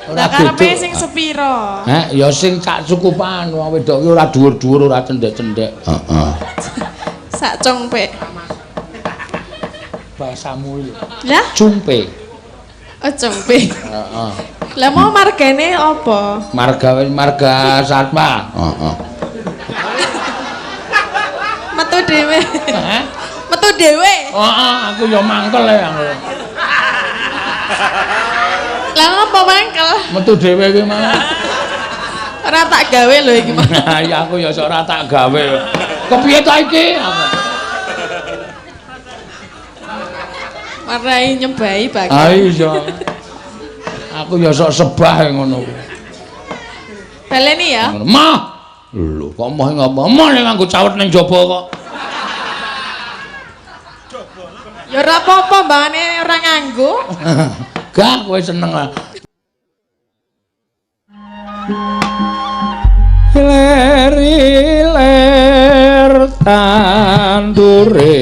Lah karepe sing sepiro? Ya sing sak cukupan, wong wedok ki ora dhuwur-dhuwur, ora cendhek-cendhek. Heeh. Sak congpek. Bahasamu iki. Lah? Cumpe. Oh, congpek. Heeh. Lah mau margane apa? Marga Satma. Heeh. Metu dhewe. Heh? Metu dhewe. Heeh, aku ya mangkel ya. Lah apa mangkel? Metu dhewe ki mah. Ora tak gawe lho iki mah. Ya aku ya sok ora tak gawe. Kepiye ta iki? Marai nyebai bagi. Ah iya. Aku ya sok sebah ngono. Baleni ya. Mah. Lho, kok moh ngapa? Moh ning nganggo cawet ning jaba kok. Ya ora apa-apa, mbangane ora nganggo. Gak kowe seneng lah. Ler tandure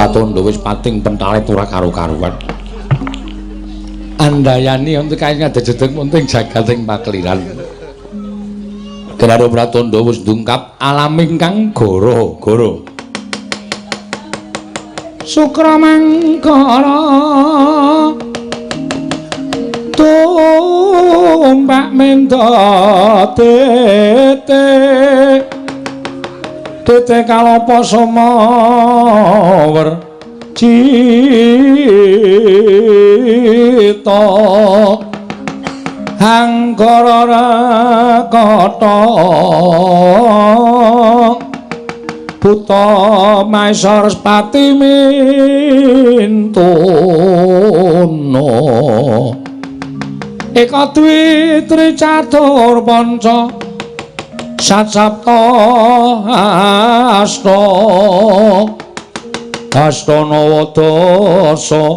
Katondo wis pating pentale ora karo-karuan. Andayani untuk kae ngadejedeg munting jagating pakliran. Geraro Pratandha wis ndungkap alam ingkang goro-goro. Sukramangkara tumbak menda tete tete kalapa samawer cita Angkara Rakata Buta Maesar Spati Mintuna Eka Dwi Tricatur Panca Satsapta Asta Astana Wadasa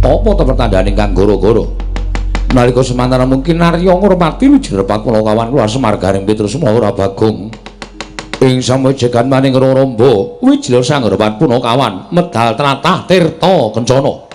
apa to pertandhane ingkang goro-goro nalika semantara mungkin narya ngurmati wijerepat kawan kula semargaring Petrusma ora Bagong ing samejegan maning Raramba wijil sanggrepat punakawan medal tratah tirta kencana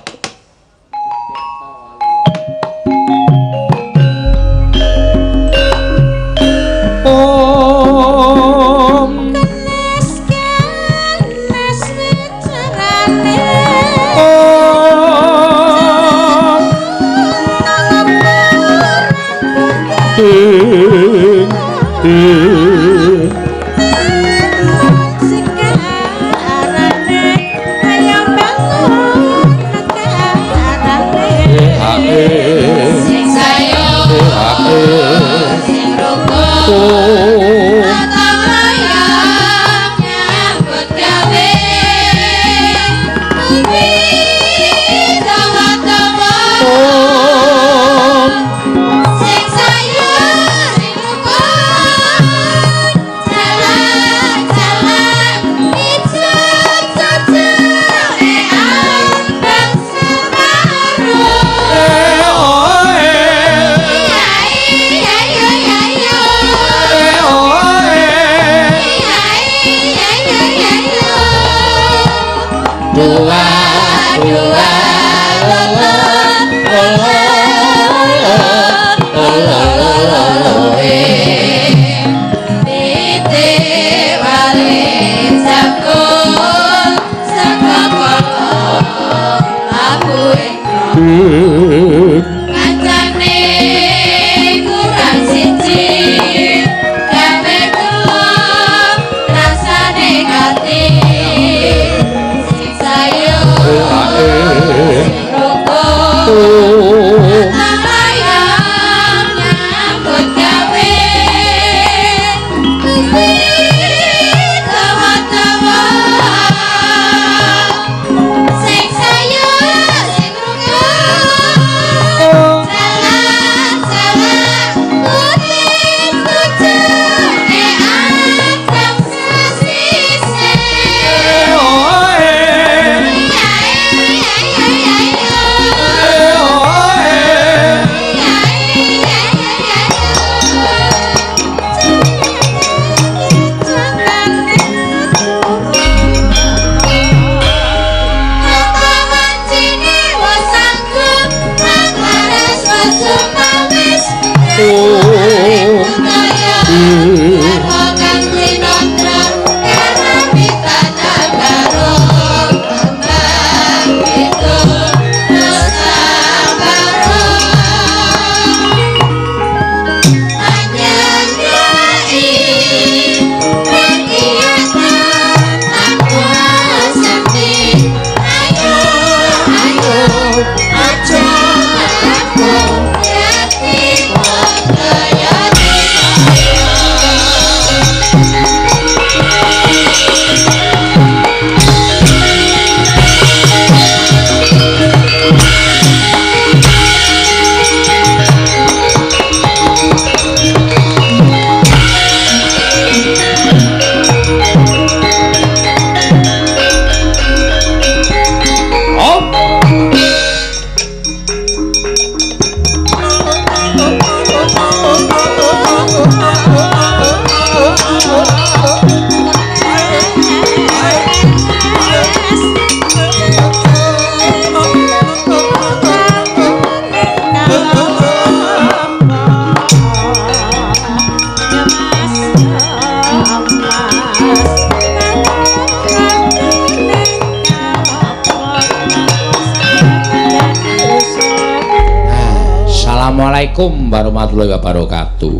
Assalamualaikum warahmatullahi wabarakatuh.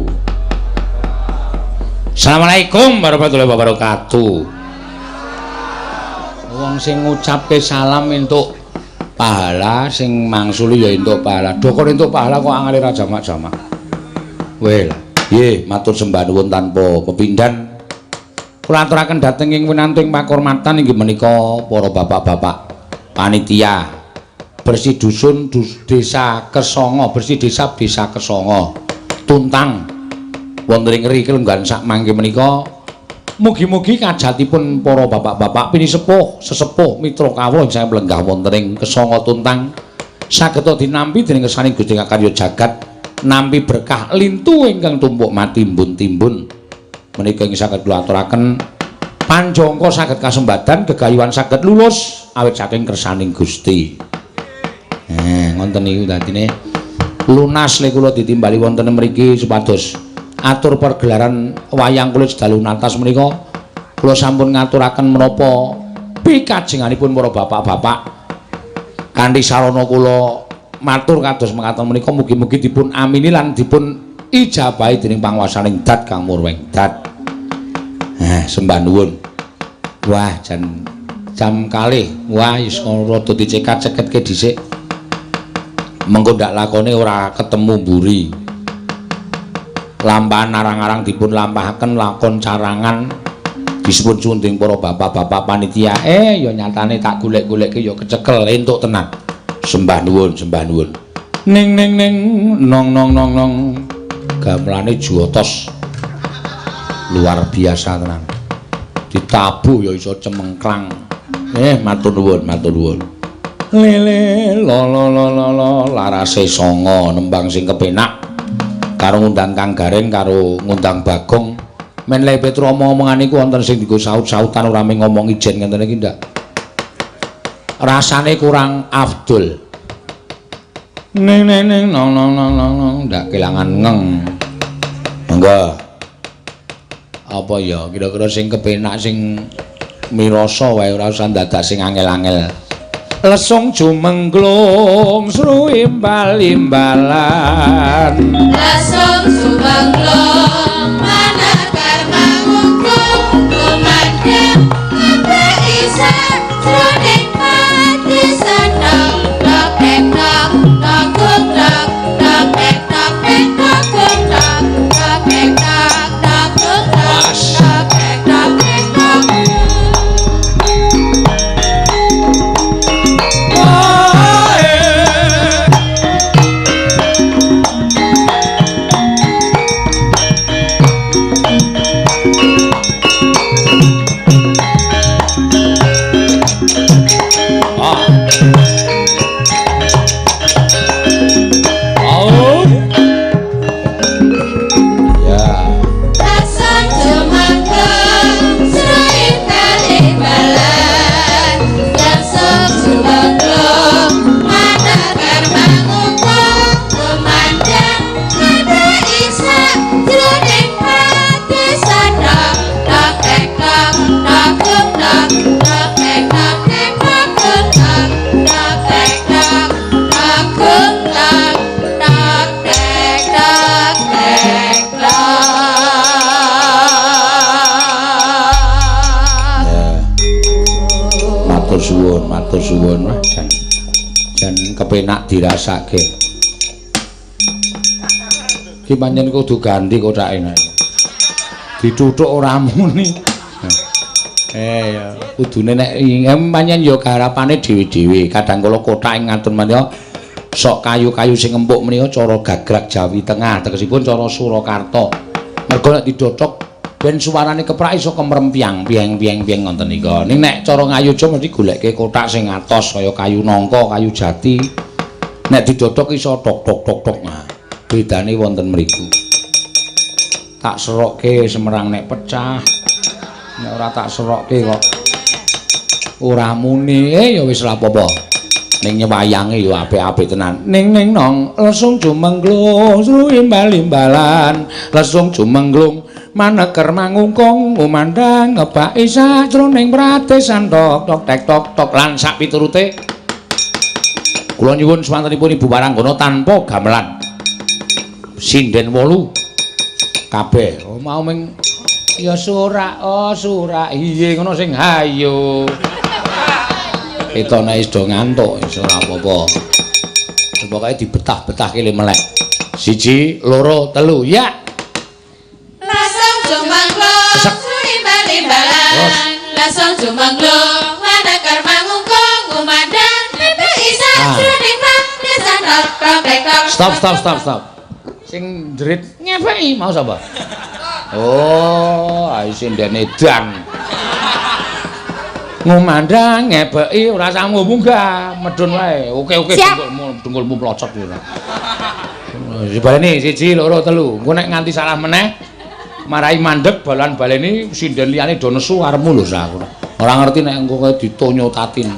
Assalamualaikum warahmatullahi wabarakatuh. Wong sing ngucapke salam entuk pahala, sing mangsuli ya entuk pahala. Dokor entuk pahala kok angale ra jamak-jamak. Well, nggih, matur sembah nuwun tanpa pepindhan. Kula aturaken dhateng ing winanting pakurmatan inggih menika para bapak-bapak panitia bersih dusun desa Kesongo, bersih desa Kesongo, tuntang wonten ing kelenggan sak mangke menika. Mugi-mugi kajatipun para bapak-bapak pinisepuh sesepuh mitra kawula ingkang mlenggah wonten ing Kesongo tuntang saged dinampi dening kersaning Gusti Karya Jagat, nampi berkah lintu ingkang tumpuk matimbun-timbun. Menika ing saged kula aturaken panjangka saged kasembadan, gegayuhan saged lulus awit saking kersaning Gusti. Ngoten niku dadine lunas lek kula ditimbali wonten mriki supados atur pergelaran wayang kulit sedalu natas menika kula sampun ngaturaken menapa pikajenganipun para bapak-bapak kanthi sarana kula matur kados mekaten menika mugi-mugi dipun amini lan dipun ijabahi dening panguwasaning Dat Kang Murweng Dat. Sembah nuwun. Wah, jam kalih. Wah, wis rada dicekat-ceketke dhisik. Mengko ndak lakone ora ketemu mburi. Lampahan arang-arang dipun lampahaken lakon carangan disebut cunding para bapak-bapak panitia. Ya nyatane tak golek-golekke ya kecekel entuk tenan. Sembah nuwun, sembah nuwun. Ning ning ning nong nong nong nong. Gamelane juotos. Luar biasa tenan. Ditabuh ya iso cemengklang. Matur nuwun, matur nuwun. Lele lo larase songo nembang sing kepenak karo ngundang Kang Gareng karo ngundang Bagong men le Petro omong-omongan iku wonten sing dienggo saut-sautan ora mung ngomong ijen ngenten iki ndak rasane kurang afdol. Ning nong ndak kelangan ngeng. Monggo. Apa ya kira-kira sing kepenak sing mirasa wae ora usah dadak sing angel-angel. Lesung jumengglung sruimbal-imbalan. Lesung jumengglung manakar mangungkung kumandheng ate isa jroning pati sandang dok dok dok dok dok dok dok dok dok dok matur suwun wah jan kepenak dirasake. Ki pancen kudu ganti kocake nek. Dituthuk ora muni. Ya kudune nek pancen ya garapane dhewe-dhewe. Kadang kala kothake ngatur menika sok kayu-kayu sing empuk menika cara gagrag Jawi Tengah, tegesipun cara Surakarta. Mergo nek didodhok ben suarane keprak iso kemrempiang piang-piang ngoten nika. Ning nek cara ngayuja mesti goleke kothak sing atos kaya kayu nangka, kayu jati. Nek didodhok iso tok tok tok tok. Nah, bedane wonten mriku. Tak serokke semerang nek pecah. Nek ora tak serokke kok ora muni. Ya wis ora apa-apa. Ning nyewayange ya apik-apik tenan. Ning nong lesung jumengglung sruimbal-imbalan. Lesung jumengglung maneker mangungkung umandang ngebaki sajroning pratesan tok tok tek tok tok lan sak piturute. Kula nyuwun swantenipun Ibu Waranggana tanpa gamelan. Sinden 8 kabeh. Oh mau ming ya surak iye ngono sing hayo. Etone wis do ngantuk wis ora apa-apa. Pokoke dibetah-betah kene melek. 1 2 3 ya. Lasong jumengglung sruimbal-imbalan. Lasong jumengglung manakar mangungkung umandang ate isa jroning pratesan tok tok tok. Stop. Sing jerit ngefeki mau sapa? Oh, ae sindene edan. Ngumandang ngebeki ora usah munggah, medun wae. Oke, dengkulmu mlocot ngono. Dibaleni 1 2 3. Engko nek nganti salah meneh marai mandeg balan baleni sinden liyane do nesu arepmu lho sak. Ora ngerti nek engko kowe ditonyo tatin.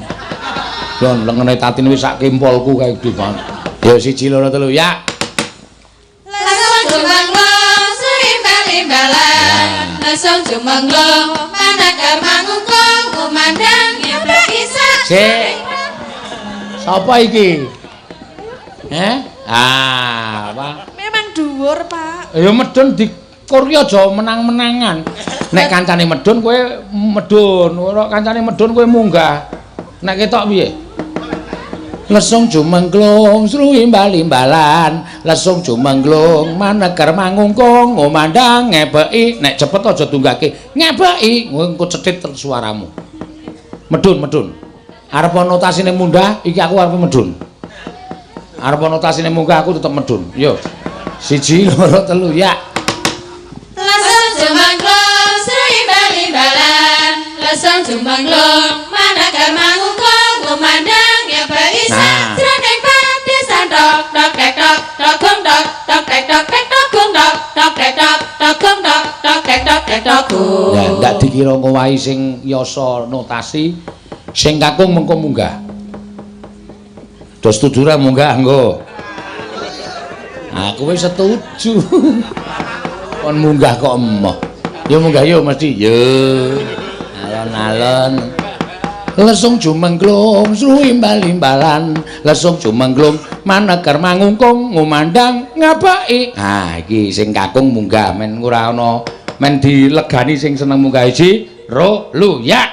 Yo lengene tatin wis sak kempolku kae gedhe banget. Ya 1 2 3 ya. Lasong jumengglung sruimbal-imbalan. Lasong jumengglung manakar mangungkung umandang ngeblek isa. Sapa iki? Apa? Memang dhuwur, Pak. Ya medun dikurya aja menang-menangan. Nek kancane medun kowe medun, ora kancane medun kowe munggah. Nek ketok piye? Lesung jumengglung sruimbal-imbalan, lesung jumengglung maneker mangungkung ngomandang ngebeki. Nek cepet aja tunggake ngebeki, engko cethit suaramu. Medun. Arep notasine munggah, iki aku arep medun. Arep notasine munggah aku tetep medun. Yo. 1 2 3 ya. Lasong jumengglung sruimbal-imbalan. Lasong jumengglung manakar mangungkung umandang ngebeki sajroning pratesan tok tok tek tok tok tok tok tek tok tek tok tok tok tek tok tok tok tek tok tek tok. Ya, ndak dikira ngowahi sing yasa notasi. Sing kakung mengko munggah. Do setuju ra munggah nggo. Aku wis setuju. Kon munggah kok emoh. Ya munggah yo mesti. Yo. Alon-alon. Lesung jumengklung sru imbal-imbalan. Lesung jumengklung manekar mangungkung ngumandang ngabaki. Ah iki sing kakung munggah men ora ana men dilegani sing seneng munggah iki. Ro lu ya.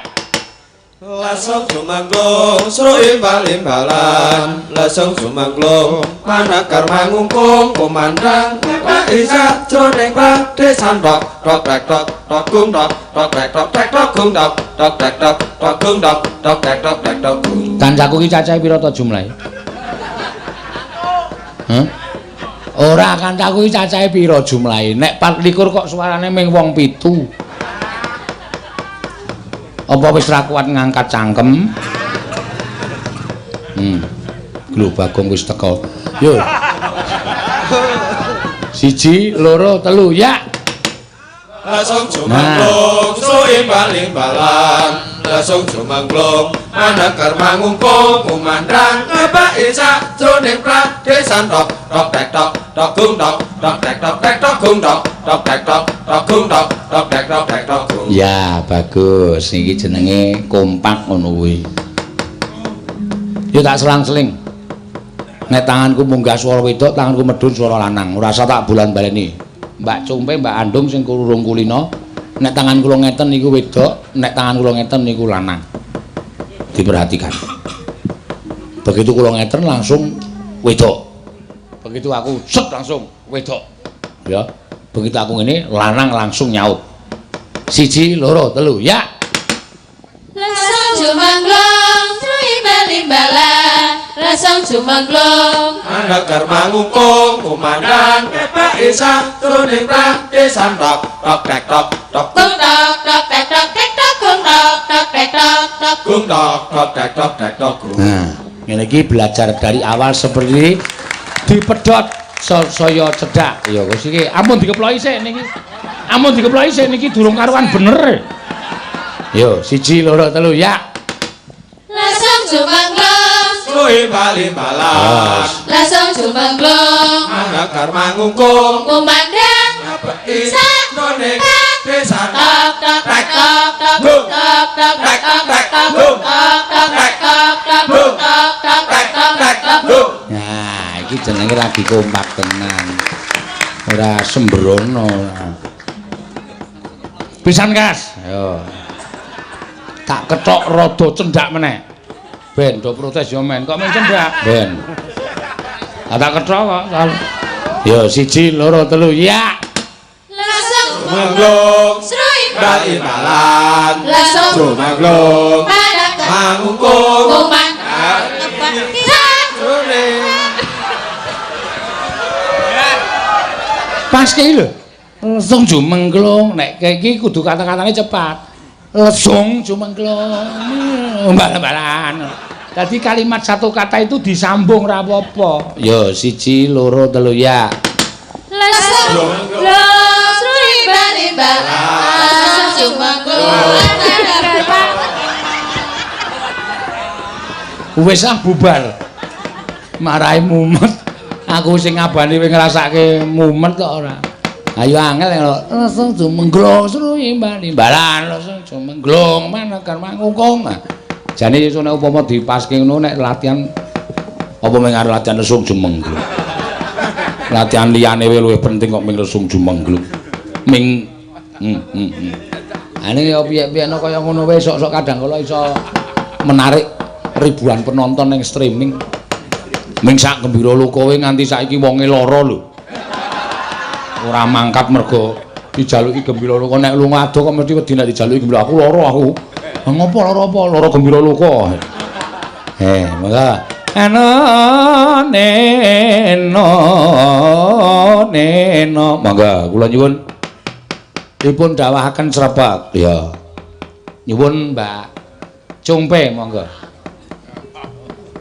Lesung jumengklung sru imbal-imbalan. Lesung jumengklung manekar mangungkung kumandang ngabaki sajroning padesan tok tok tek tok tok gung tok tok tek tok tek tok gung tok tok tek tok tok gung tok tok tek tok tek tok gung. Kancaku iki cacahe pira ta jumlahe? Hah? Ora kancaku iki cacahe pira jumlahe? Nek 24 kok suarane ming wong 7. Apa wis ra kuat ngangkat cangkem? Lho Bagong wis teko. Yo. 1 2 3 ya. Lesung jumengklung sru imbal-imbalan. Lesung jumengklung manekar mangungkung kumandang ngabaki sajroning pradesan tok tok tek tok tok gung tok tok tek tok tek tok gung tok tok tek tok tok gung tok tok tek tok tek tok gung. Ya bagus, iki jenenge kompak ngono kuwi. Yo tak selang-seling. Nek tanganku munggah swara wedok, tanganku medhun swara lanang. Ora usah tak bulan baleni. Mbak Cumpe, Mbak Andung sing kurung kulino, nek tangan kula ngeten niku wedok, nek tangan kula ngeten niku lanang. Diperhatikan. Begitu kula ngeten langsung wedok. Begitu aku set langsung wedok. Ya. Begitu aku ngene lanang langsung nyaut. 1 2 3 ya. Lesung jumengklung sru imbal-imbalan. Lesung jumengklung Manekar mangungkung kumandang ngabaki sajroning pradesan tok tok tek tok tok gung tok tok tek tok tek tok gung tok tok tek tok tok gung tok tok tek tok tek tok gung. Nah, ngene iki belajar dari awal seperti dipedhot saya cedak. Ya wis iki ampun dikeploki sik niki. Ampun dikeploki sik niki durung karuan bener. Yo 1 2 3 ya. Lesung jumengklung Sru imbal-imbalan. lesung jumengklung Manekar mangungkung kumandang ngabaki sajroning pradesan tok tok tek tok tok gung tok tok tek tok tek tok gung tok tok tek tok tok gung tok tok tek tok tek tok gung. Nah, iki jenenge lagi kompak tenan. Ora sembrono. Pisan, Kas. Yo. Tak ketok rada cendak meneh. Ben do protes yo men, kok men cendak? Ben. Tak ketok kok. Yo 1 2 3 ya. Lesung Jumengklung sru imbal-imbalan. lesung Jumengklung manekar mangungkung kumandang ngabaki sajroning Pas ki lho. Lesung jumengklung nek iki kudu kata-katane cepat. Lesung jumengklung mbal-balan. Jadi kalimat satu kata itu disambung ra apa-apa. Yo 1 2 3 ya. lesung sru imbal-imbalan. Lesung jumengklung manekar Wis ah bubar. Marahi mumet. Aku sing ngabani wis ngrasake mumet kok ora. Ayo angel lho. Lesung jumengklung sru imbal-imbalan. Lesung jumengklung manekar mangungkung. Jane iso nek upama dipaske ngono nek latihan apa mung arep latihan lesung jumengklung. Latihan liyane wae luwih penting kok ming lesung jumengklung. Ming Ane ya piye-piyene kaya ngono wae sok-sok kadang kala iso menarik ribuan penonton ning streaming. Ming sak gembira lokowe nganti saiki wonge lara lho. Ora mangkat mergo dijaluki gembira loka nek lunga ado kok mesti wedi nek dijaluki gembira aku lara aku. Ngopo lara apa? Lara gembira loka. Maka neno mangga kula nyuwun dipun dawahaken srebak ya. Nyuwun Mbak Cumpe monggo.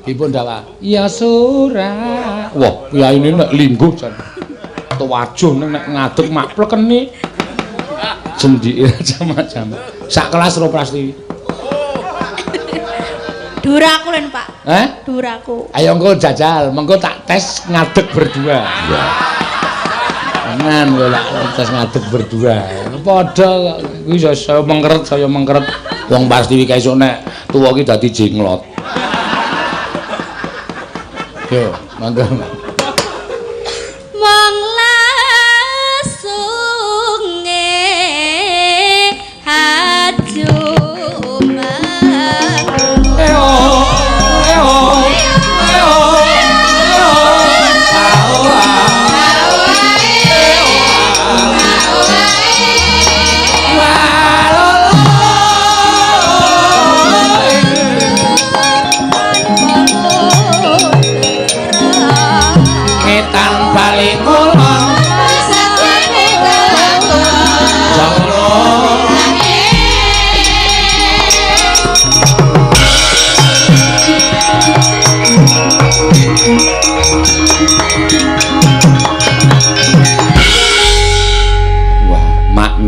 Dipun dawah. Ya surah. Wah, yaine nek lingguh jan. Tuwajuh nek ngadeg mak plekeni. Jendike macam-macam. Sak kelas ro Prastiwi. Duraku len, Pak. Duraku. Ayo engko jajal, mengko tak tes ngadeg berdua. Ya. Tenan kowe lak tes ngadeg berdua. Padha kuwi saya mengkeret. Wong pasti iki esuk nek tuwa iki dadi jenglot. Yo, mangga. Mong lasunge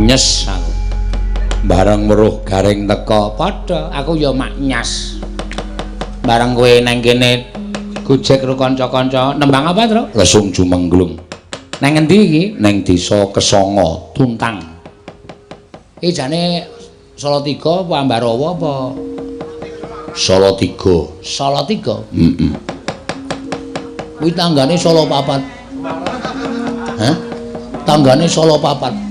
nyes aku. Bareng weruh garing teka padha aku ya mak nyas. Bareng kowe nang kene gojek karo kanca-kanca nembang apa, Tru? Lesung Jumenglung. Nang endi iki? Nang desa Kesanga, Tuntang. Iki jane Salatiga apa Ambarawa apa? Salatiga. Salatiga? Heeh. Kuwi tanggane Solo papat. Hah? Tanggane Solo papat.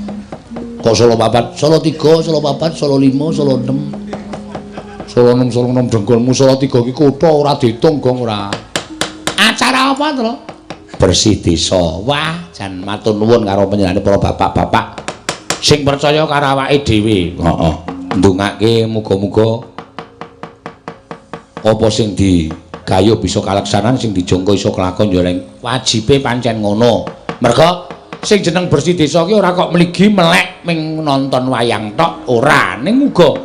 Kok Solo papat? Solo 3, Solo papat, Solo 5, Solo 6. Solo 6, Solo 6 dengkulmu Solo 3 iki kutha ora diitung gong ora. Acara apa, Tru? Bersih desa. Wah, jan matur nuwun karo panjenengane para bapak-bapak sing percaya karo awake dhewe. Heeh. Ndongake muga-muga apa sing digayuh bisa kalaksanan, sing dijangka iso kelakon ya ning wajibe pancen ngono. Merga sing jeneng bersih desa ki ora kok mligi melek ming nonton wayang tok, ora. Ning uga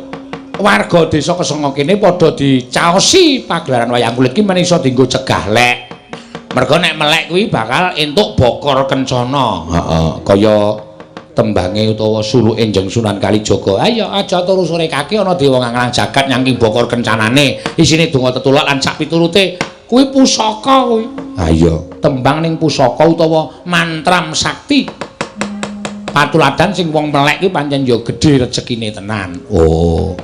warga desa Kesanga kene padha dicaosi pagelaran wayang kulit ki men iso dienggo cegah lek. Merga nek melek kuwi bakal entuk bokor kencana. Heeh, kaya tembange utawa suluke Njeng Sunan Kalijaga. Ayo aja turu sore kaki ana dewa nganglang jagat nyangking bokor kencanane. Isine donga tetulak lan sak piturute kuwi pusaka kuwi. Ayo tembang ning pusaka utawa mantram sakti. Patuladan sing wong melek ki pancen ya gedhe rezekine tenan. Oh.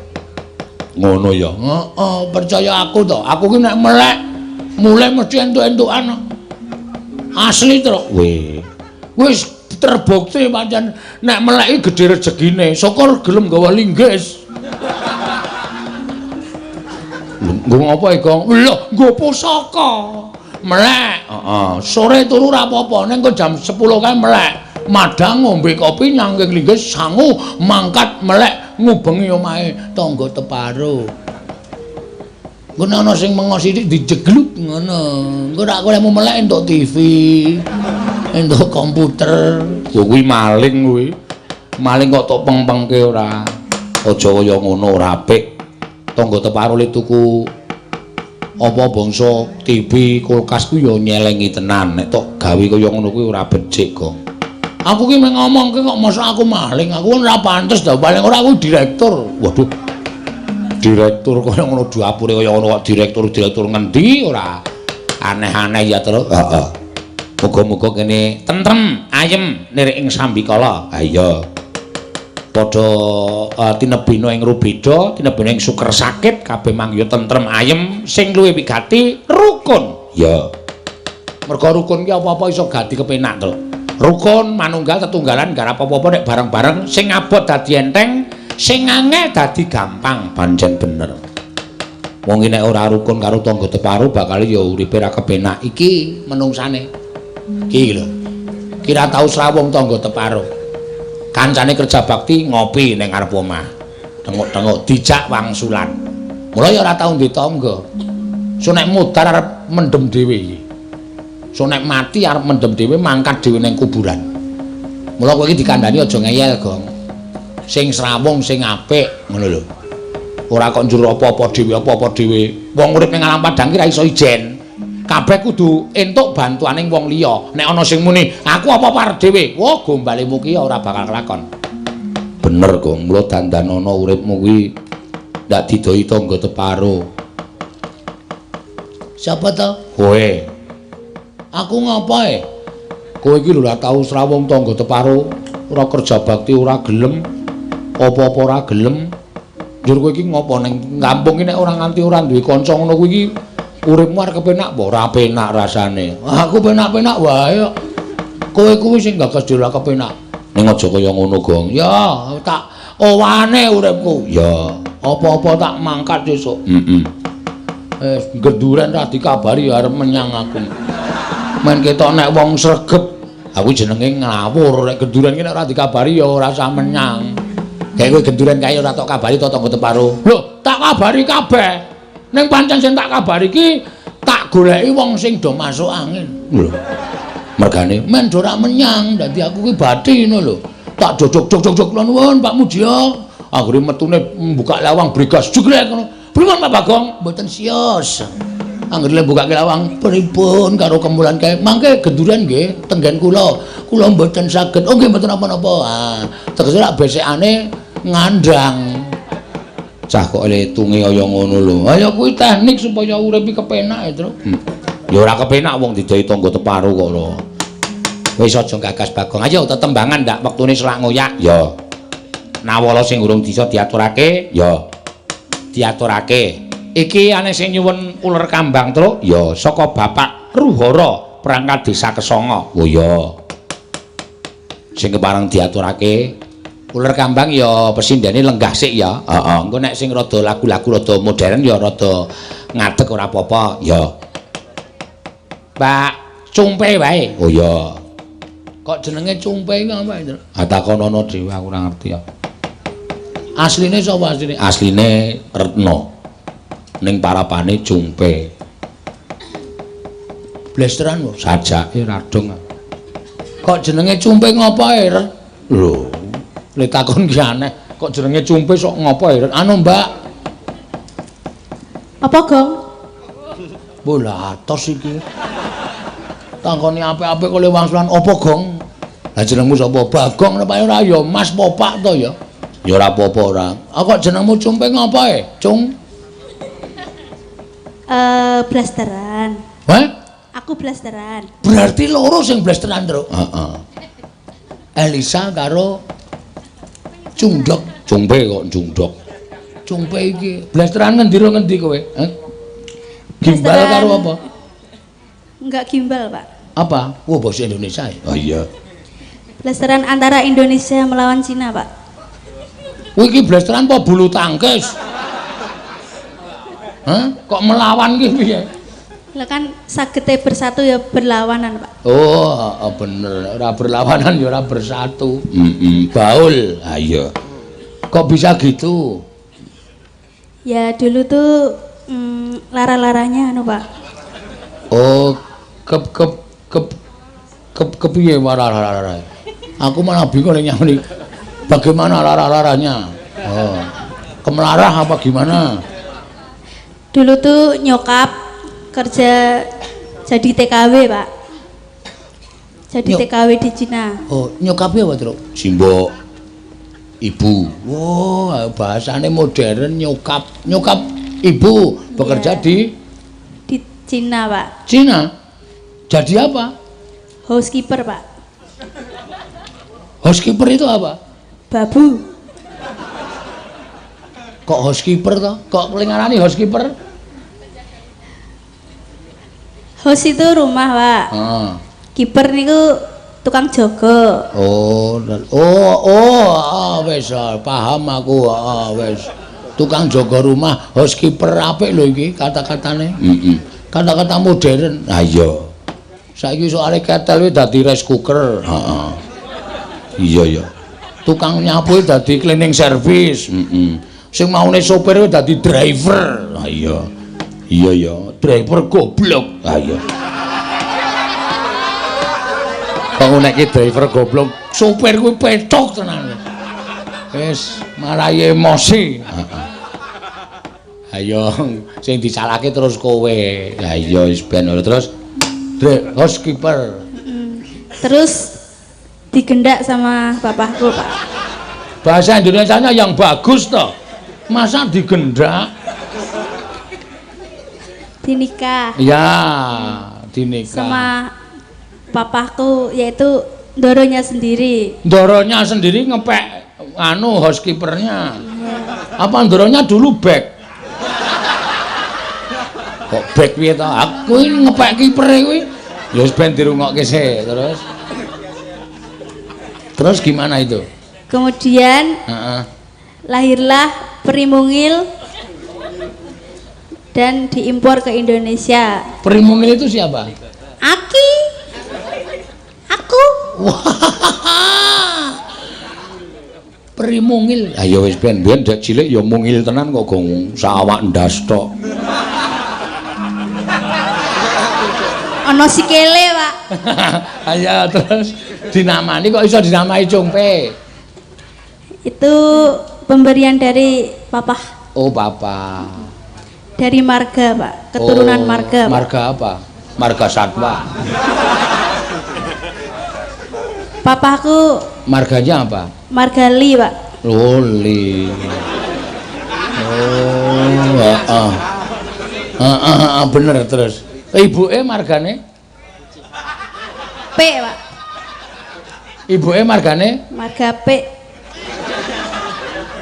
Ngono ya. Heeh, percaya aku to. Aku ki nek melek mulai mesti entuk-entukan. Asli to. Wis terbukti pancen nek melek iki gedhe rezekine. Syukur gelem gawa linggis. Nggo apa iki, Gong? Lho, nggo pusaka. Melek. Heeh. Sore turu ora apa-apa, ning kok jam 10 kae melek. Madang ngombe kopi nyangking linggis sangu mangkat melek ngubengi omahe tangga teparo. Ngono ana sing mengo sithik dijegluk ngono. Engko nek kowe mau melek entuk TV, entuk komputer. Kuwi maling kuwi. Maling kok tok peng-pengke ora. Aja kaya ngono ora apik. Tangga teparo le tuku apa bangsa TV, kulkas ku ya nyelengi tenan. Nek tok gawe kaya ngono kuwi ora becik, Gong. Aku ki mung ngomongke kok masa aku maling. Aku ora pantes dah paling ora aku direktur. Waduh. Direktur kaya ngono dapure kaya ngono kok direktur ngendi ora. Aneh-aneh ya terus. Heeh. Muga-muga kene tentrem, ayem nirik ing sambikala. Ha iya. Padha tinebina ing rubeda, tinebina ing suker sakit, kabeh mangya tentrem ayem, sing luwih wigati rukun. Ya. Merga rukun ki apa-apa iso gati kepenak to. Rukun manunggal tetunggalan garap apa-apa nek bareng-bareng sing abot dadi enteng, sing angel dadi gampang, pancen bener. Wong nek ora rukun karo tangga teparo bakal ya uripe ra kepenak. Iki menungsane. Iki lho. Kira tau srawung tangga teparo. Kancane kerja bakti ngopi ning ngarep omah. Tengok-tengok dijak wangsulan. Mula ya ora tau ndek tangga. So nek mudar arep mendem dhewe iki. So nek mati arep mendem dhewe mangkat dhewe ning kuburan. Mula kowe iki dikandhani aja ngeyel, Gong. Sing srawung sing apik ngono lho. Ora kok njur apa-apa dhewe. Wong urip ning alam padang ki ra iso ijen. Kabeh kudu entuk bantuaning wong liya. Nek ana sing muni, aku apa-apa dhewe. Wah, gombalemu ki ora bakal kelakon. Bener, Gong. Mula dandanana uripmu kuwi ndak didoi tangga teparo. Siapa to? Kowe. Aku ngapae? Kowe iki lho ora tau srawung tangga teparo, ora kerja bakti ora gelem, apa-apa ora gelem. Njur kowe iki ngopo ning kampung iki nek ora nganti ora duwe kanca ngono kuwi iki uripmu arep kepenak apa ora penak rasane. Aku penak-penak wae kok. Kowe kuwi sing gagas dhewe ora kepenak. Ning aja kaya ngono, Gong. Ya, tak owane uripku. Ya, Apa-apa tak mangkat sesuk. Genduren ra dikabari arep menyang aku. Men ketok nek wong sregep, aku jenenge ngawur nek genduren ki nek ora dikabari ya ora usah menyang. Kayak kowe genduren kae ora tok kabari tok tangga teparo. Lho, tak kabari kabeh. Ning pancen sing tak kabari ki tak goleki wong sing do masuk angin. Lho. Mergane Men do ora menyang, dadi aku ki bathi ngono lho. Tak jojok-jojok nuwun Pak Mudya. anggere metune buka lawang bregas jegrek ngono. Pripun Pak Bagong? Mboten sios. Anggere mbukake lawang pripun karo kemulan kae? Mangke genduren nggih tenggen kula. Kula mboten saged. Oh nggih mboten napa-napa. Ah, tegese lak besekane ngandang. Cah kok letunge kaya ngono lho. Ayo kuwi teknik supaya urip iki kepenak, Tru. Ya ora kepenak wong didahi tangga teparo kok lho. Wis aja gagas Bagong. Ayo tetembangan ndak wektune selak ngoyak. Ya. Nawala sing urung bisa diaturake, ya. Diaturake. Iki ane sing nyuwun uler kambang, Truk. Ya, saka Bapak Ruhara perangkat desa Kesanga. Oh ya. Sing kepareng diaturake uler kambang ya pesindene lenggah sik ya. Heeh. Engko nek sing rada lagu-lagu rada modern ya rada ngadeg ora apa-apa, ya. Pak Cumpe wae. Oh ya. Kok jenenge Cumpe iki apa, Tru? Ah takonono dhewe aku ora ngerti ya. Asline sapa asline? Asline Retno. Ning parapane Cumpe. Blesteran kok. Sajake radong. Kok jenenge Cumpe ngopoe, Ren? Lho, Le takon ki aneh. Kok jenenge Cumpe sok ngopoe, Ren? Anu, Mbak. Apa, Gong? Bola atos iki. Takoni apik-apik kok le wangsulan apa, Gong? Lah jenengmu sapa? Bagong apa ora ya? Mas Popak to ya? ya ora apa-apa ora. Ah kok jenengmu Cumpe ngopoe? Cung? Blasteran. Hah? Aku blasteran. Berarti loro sing blesteran, Tru. Heeh. Elisa karo Cungdok. Cumpe kok jungdok. Cumpe iki blesteran ngendi kowe? Gimbal Blesteran. karo apa? Enggak gimbal, Pak. Apa? Oh, bahasa Indonesia ya? Oh iya. Blasteran antara Indonesia melawan Cina, Pak. Kowe iki blesteran apa bulu tangkis? Hah? Kok melawan ki piye? Lah kan sagete bersatu ya berlawanan, Pak. Oh, bener. Ora berlawanan ya ora bersatu. Baul. Ah iya. Kok bisa gitu? Ya dulu tuh lara-laranya anu, Pak. Oh, kepiye lara-lara? Aku malah bingung ning nyamuni. Bagaimana lara-laranya? Oh. Kemelarah apa gimana? Dulu tuh nyokap kerja jadi TKW, Pak. Jadi TKW di Cina. Oh, nyokapnya apa, Tru? Simbok ibu. Oh, bahasane modern nyokap. Nyokap ibu bekerja Iya. Di Cina, Pak. Cina. Jadi apa? Housekeeper, Pak. Housekeeper itu apa? Babu. Kok housekeeper toh? Kok kelingarani housekeeper? House itu rumah, Pak. Ah. Kiper niku tukang jaga. Wis paham aku. Wis. Tukang jaga rumah, housekeeper apik lho iki kata-katane. Kata-kata modern. Ah iya. Saiki soalé ketel wis dadi rice cooker. Heeh. Iya ya. Tukang nyapu dadi cleaning service. Sing maune sopir dadi driver. Ah iya. Iya ya. Driver goblok. Ah iya. Kok nek driver goblok, sopir kuwi petok tenan. Wis marahi emosi. Ayo sing disalahke terus kowe. Lah iya wis ben terus Housekeeper. Terus digendak sama bapakku, Pak. Bahasa Indonesianya yang bagus toh. Masa digendak? dinikah Ya, dinikah. sama papaku yaitu Doronya sendiri. Doronya sendiri ngepek anu housekeepernya. Apa Doronya dulu back? Kok back piye to? Aku ini ngepek kipere kuwi. Ya wis ben dirungokke sih terus. Terus gimana itu? Kemudian Heeh. lahirlah Primungil dan diimpor ke Indonesia. Primungil itu siapa? Aki, aku. Primungil. Ah ya wis ben dak cilik ya mungil tenan kok gong sawak ndas tok. Ono sikile, Pak. Ayo terus dinamani kok iso dinamai Cungpe? Itu pemberian dari papa, Oh, papa. dari marga, Pak. Keturunan marga. Pak. Marga apa? Marga Satwa. Papaku Marganya apa? Margali, Pak. Loli. Oh, heeh. Heeh, bener terus. Ibuke margane? P, Pak. Ibuke margane? Marga P.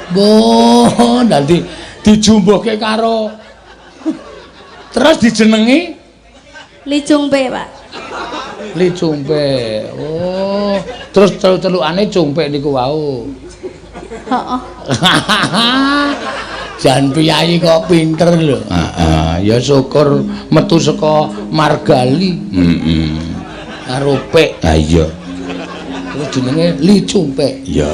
Boh, nanti dijumbuhke karo terus dijenengi Licung P, Pak. Li Cungpe. Oh, terus celuk-celukane Cungpe niku wau. Heeh. Jan piyai kok pinter lho. Heeh, ya syukur metu saka Margali. Heeh. Karo P. Ha iya. Terus jenenge Li Cungpe. Iya.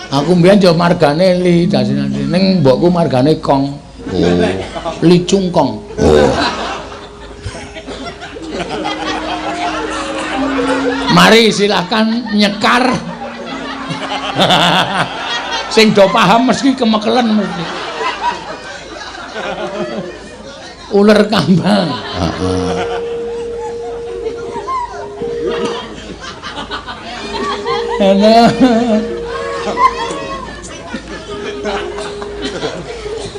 Aku mbiyen yo margane Li dasine ning mbokku margane Kong. Oh, Li Cungkong. Oh. Mari silakan nyekar. Sing do paham mesti kemekelen mesti. Uler kambang. Heeh.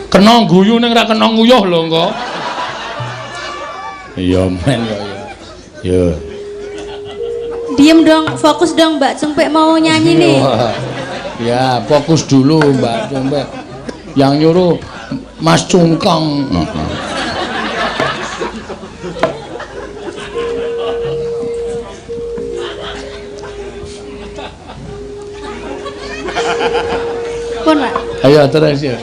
Kena guyu ning ra kena nguyuh lho engko. Iya men kok ya. Ya. Diem dong, fokus dong Mbak Cungpek mau nyanyi nih. Ya, fokus dulu Mbak Cungpek. Yang nyuruh Mas Cungkong. Pun Pak. Ayo terus ya.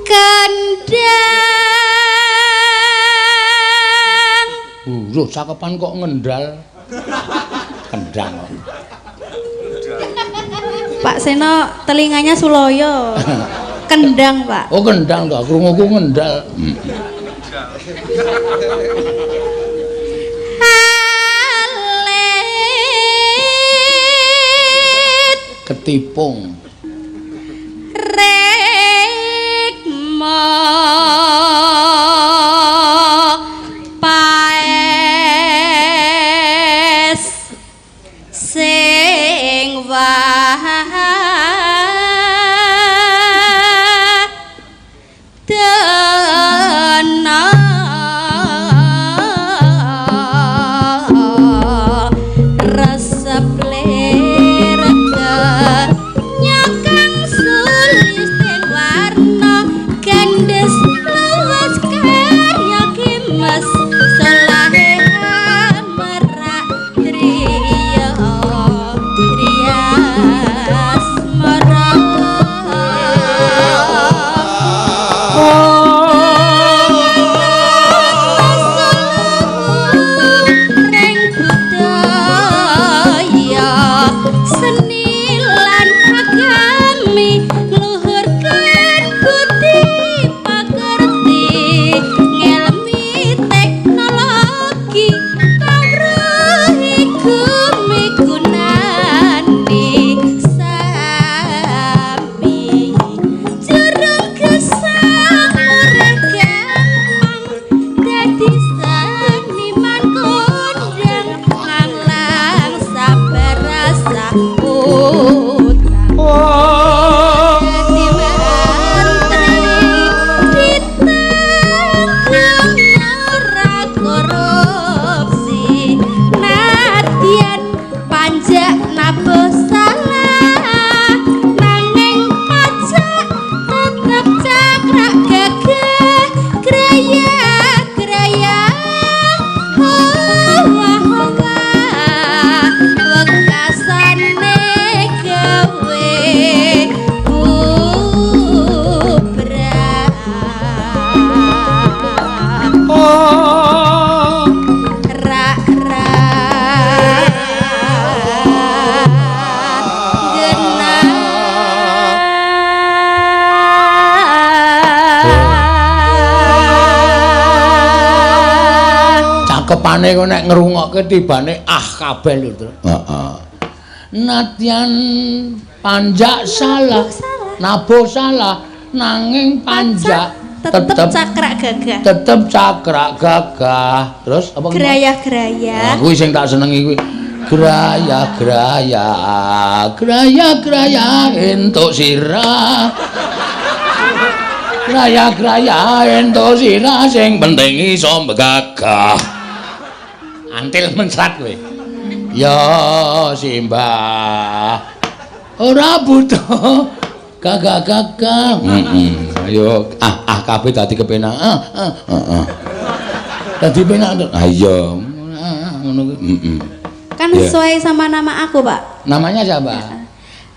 Kendang. Loh, cakepan kok ngendal. Kendang. Pak Seno telinganya Suloyo. Kendang, Pak. Oh, kendang to, krunguku ngendal. Alit Ketipung. rekma paes sing wadana resep lereda nyakang sulis ten warna gandes cakepane kok nek ngrungokke tibane kabeh lho, Tru. Heeh. Natyan panjak salah, nabo salah, nanging panjak tetep cakrak gagah. Tetep cakrak gagah. Terus apa? Geraya-geraya. Kuwi sing tak senengi kuwi. Geraya-geraya, geraya-geraya entuk sirah. Geraya-geraya entuk sirah sing penting iso gagah. Antil mensrat kowe. Ya Simbah. Ora butuh gagah-gagah. Ayo kabeh dadi kepenak. Dadi penak to. Ah iya. Ngono kuwi. Kan sesuai sama nama aku, Pak. Namanya siapa?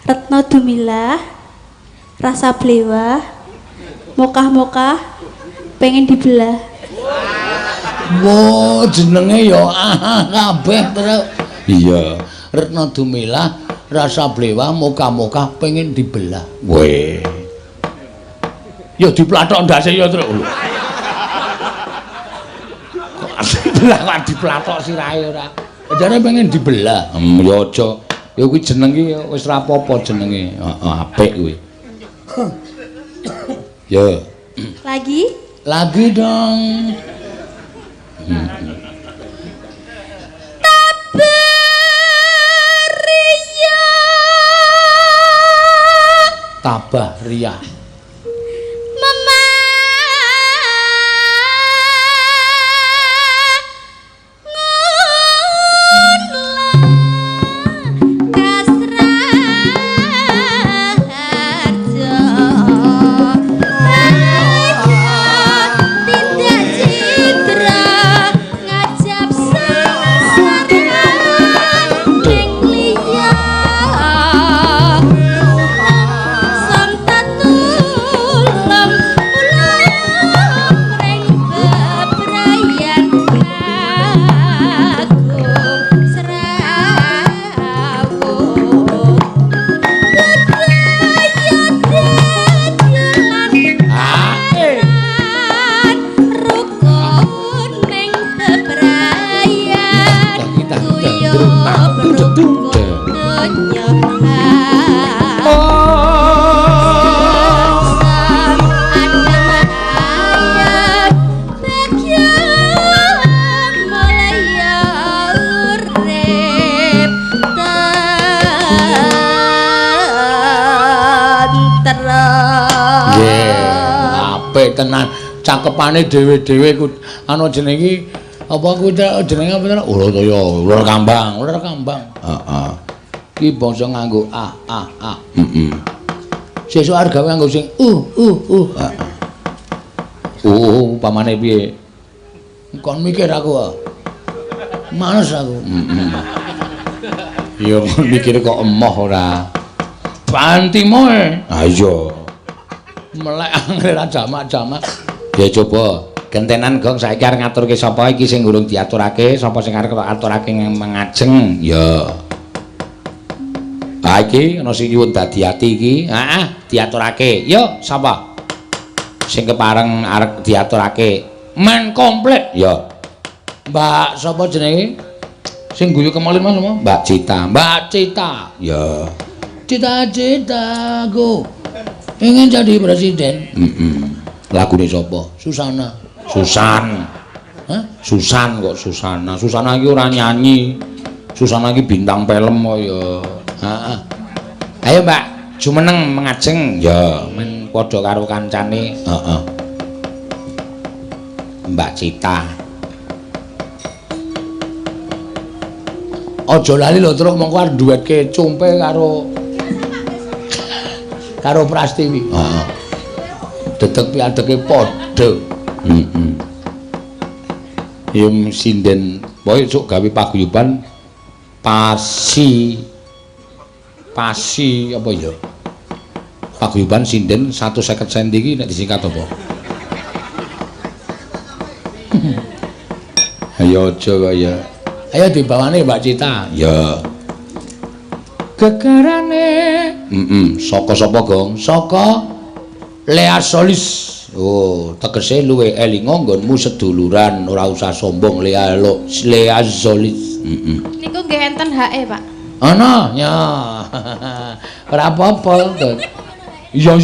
Retno Dumilah, Rasa Blewa, Mokah-mokah, pengen dibelah. Wo jenenge ya kabeh terus. Iya. Retno Dumilah, Rasa Blewa, Mokah-mokah pengen dibelah. Weh. Ya diplathok ndase ya terus. Belah kok diplathok sirahe ora. Jare pengen dibelah. Ya aja. Ya kuwi jeneng iki wis ora apa-apa jenenge. Heeh, apik kuwi. Ya. Lagi dong. Tabah Ria. Tenan cakepane dhewe-dhewe ana jenenge apa kuwi jenenge apa tenan Ulataya ular kambang heeh iki bangsa nganggo sesuk arep gawe nganggo sing upamane piye kon mikir aku males aku ya mikir kok emoh ora pantimo ayo melek angel jamak-jamak. Ya coba gentenan Gong saiki arep ngaturke sapa iki sing urung diaturake, sapa sing arep aturake mengajeng. Ya. Ha iki ana sing nyuwun dadi ati iki. Heeh, diaturake. Yo, sapa? Sing kepareng arep diaturake. Men komplit. Ya. Mbak sapa jenenge? Sing guyu kemolin Mas Mbak Cita. Mbak Cita. Ya. Cita-citaku ingin jadi presiden. Lagune sapa? Susana. Susan. Hah? Susan kok Susana. Susana iki ora nyanyi. Susana iki bintang film kok ya. Heeh. Ayo Mbak, jumeneng mengajeng. Ya, men padha karo kancane. Heeh. Mbak Cita. Aja lali lho terus mengko arep duwetke cumpe karo Prastiwi. Heeh. Dedeg piadeke padha. Ya sinden pokoke sok gawe paguyuban pasi apa ya? Paguyuban sinden 150 cm iki nek disingkat apa? Ayo aja kaya. Ayo dibawane Mbak Cita. Ya. Gegarane. Saka sapa, Gong? Saka Lea Solis. Oh, tegese luwe elinga nggonmu seduluran, ora usah sombong Lea Zolit. Niku nggih enten hake, Pak. Ana, ya. Ora apa-apa. Iya.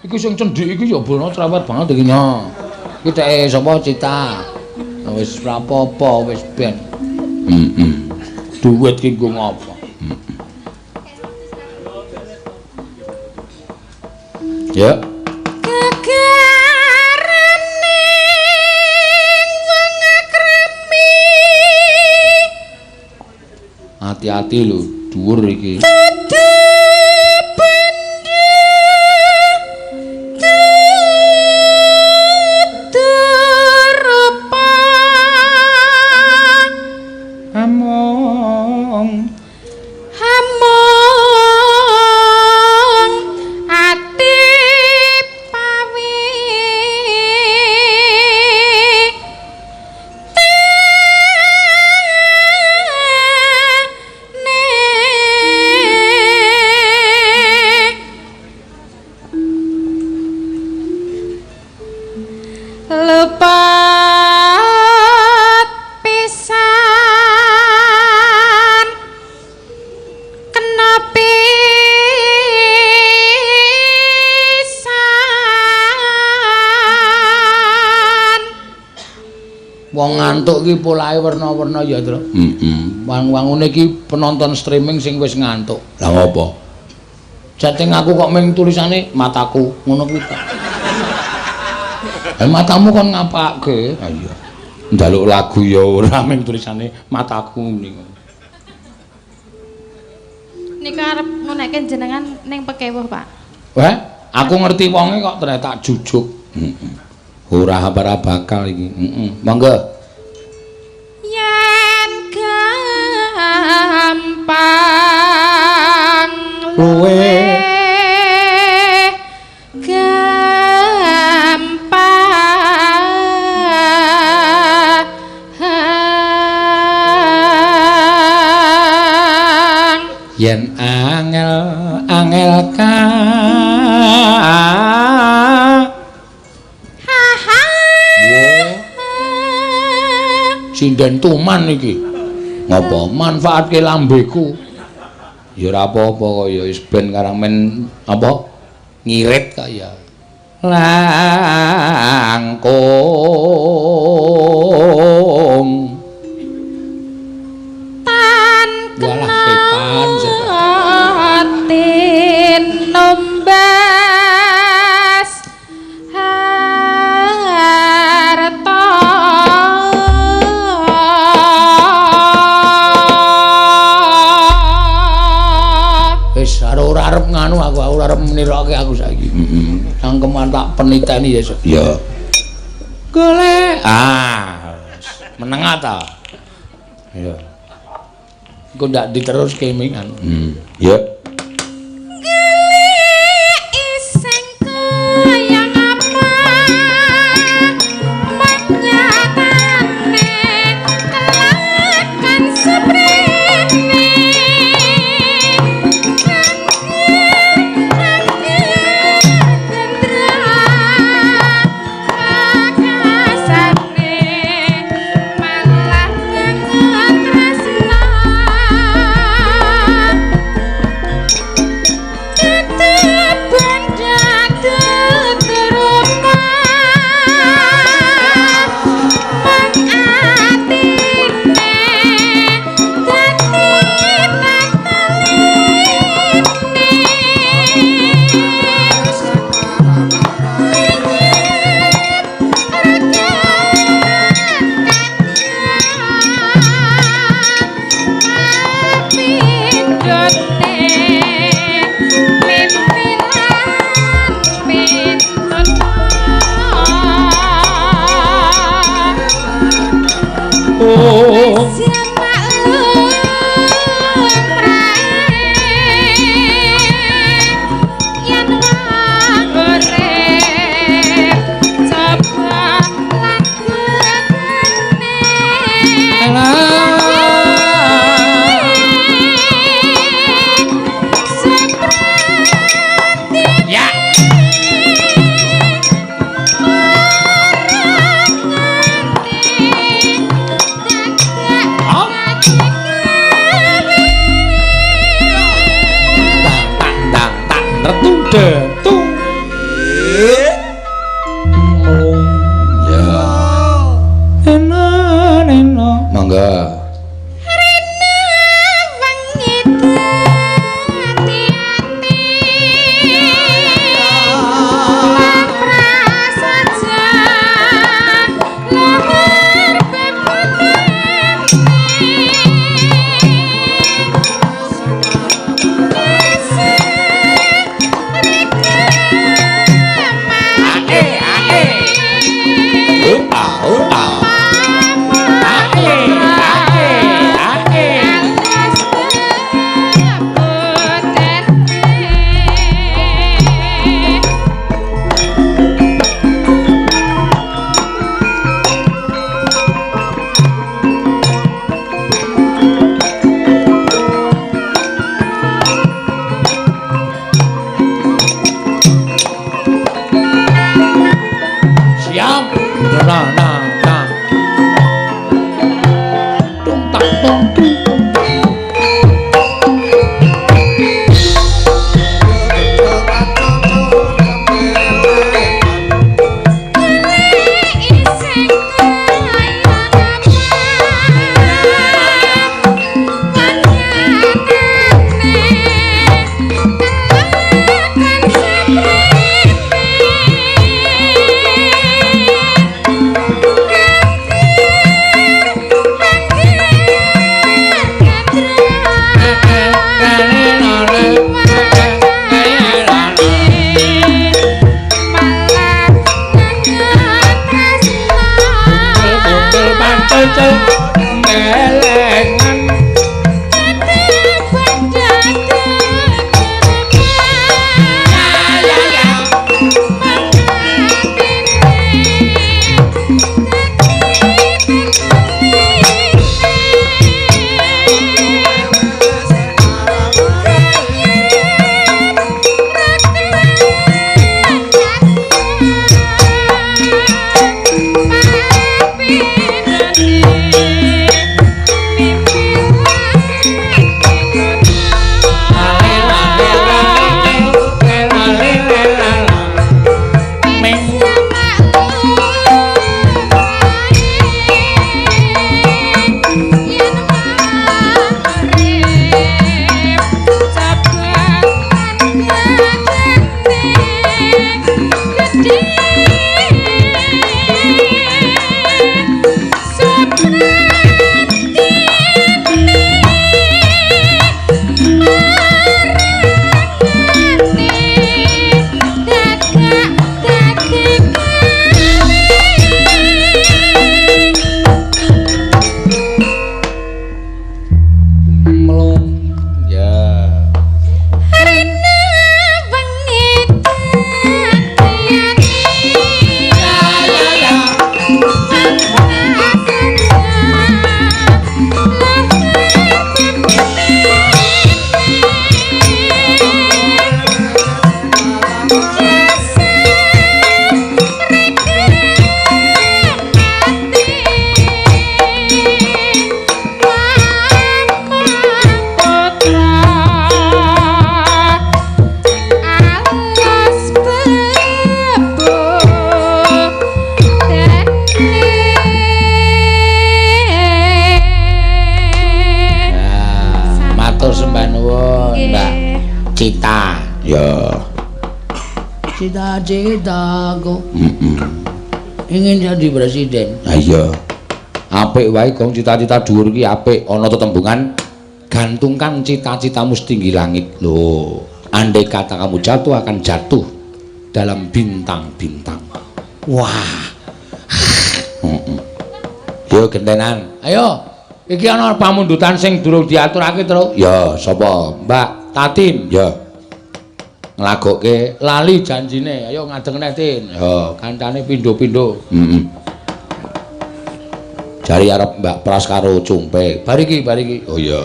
Iki sing cendhik iki ya bono cerewet banget iki nya. Iki teke sapa Cita. Wis ora apa-apa, wis ben. Duit ki nggo ngopo? Ya. Hati-hati lho, dhuwur iki. Wong ngantuk iki polahe werna-werna ya, Tru. Wang-wangune iki penonton streaming sing wis ngantuk. Lah ngopo? Jating aku kok mung tulisane mataku, ngono kuwi ta. Matamu kon ngapake? Ah iya. Njaluk lagu ya ora mung tulisane mataku niku. Niku arep ngunekke jenengan ning Pekewuh, Pak. Wah, aku ngerti wonge kok ternyata jujuk. Ora ora bakal iki. Monggo. Yen gampang Luwe gampang yen angel ka sinden tuman iki. Ngopo? Manfaatke lambeku. Ya ora apa-apa kok ya wis ben karang men apa? Ngirit kaya. Langkung. Tan setan. Tin nombas harta wis ora arep nganu aku ora arep nirokke aku saiki. Sangkeman tak peniteni ya. Ya. Golek. Meneng ta. Ya. Engko ndak diteruske mingan. Ya. Monggo. Cita. Ya. Cita-citaku. Ingin jadi presiden. Nah iya. Apik wae kong cita-cita dhuwur ki apik, ana tetembungan gantungkan cita-citamu setinggi langit. Loh, andai kata kamu jatuh akan jatuh dalam bintang-bintang. Wah. Yo gentenan. Ayo. Iki ana pamundutan sing durung diaturake, Tru. Ya, sapa? Mbak Tatin. Ya. Nglagokke lali janjine. Ayo ngadeg neh, Tin. Ya, kancane pindho-pindho. Jari arep Mbak Pras karo Cumpe. Bariki. Oh iya.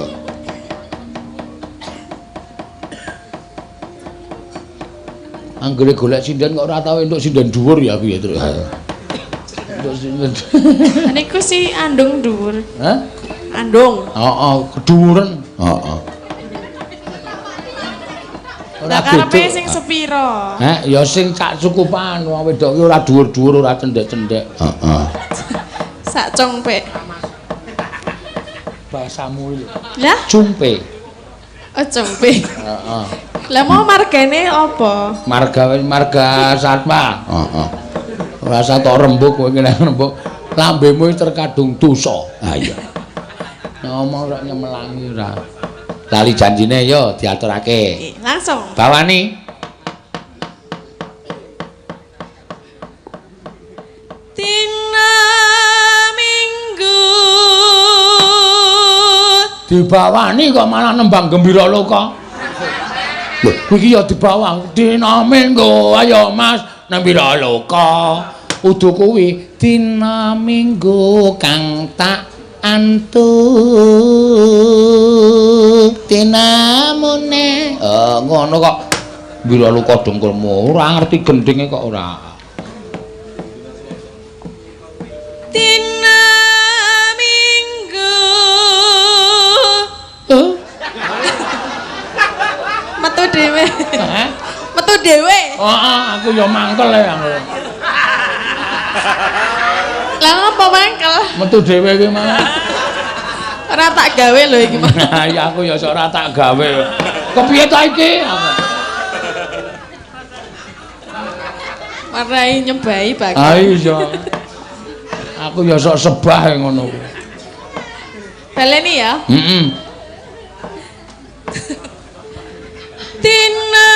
Anggere golek sinden kok ora tau entuk sinden dhuwur ya piye, Tru? Entuk sinden. Niku si andung dhuwur. Hah? Andung. Heeh, kedhuwuren. Heeh. Lah karepe sing sepiro? Ya sing sak cukupan wong wedok ki ora dhuwur-dhuwur, ora cendhek-cendhek. Heeh. Sak congpek. bahasamu lho. Lah, Cumpe. oh cempe. Heeh. Lah mau margane apa? Marga Satma. Heeh. Rasa tok rembug kowe kene rembug. Lambemu terkadung dosa. Ah iya. Ngomong kok nyemelangi ora. Lali janjine yo diaturake. Langsung. Bawani. Dina Minggu. Dibawani kok malah nembang gembira loka. Lho, iki ya dibawang dina Minggu ayo Mas nembira loka. Udu kuwi dina Minggu kang tak antuk dinamune. Ngono kok mbira loka dengkulmu ora ngerti gendhinge kok ora. Dina Minggu. Metu dhewe. Hah? Metu dhewe. Heeh, aku ya mangkel ya. Lah ngapa mangkel? Metu dhewe iki malah. Ora tak gawe lho iki. Nah, ya aku ya ora tak gawe. Kepiye ta iki? Marai nyebai bagus. Ah iya. Aku ya sok sebah ngono kuwi. Baleni ya. Heeh. Dina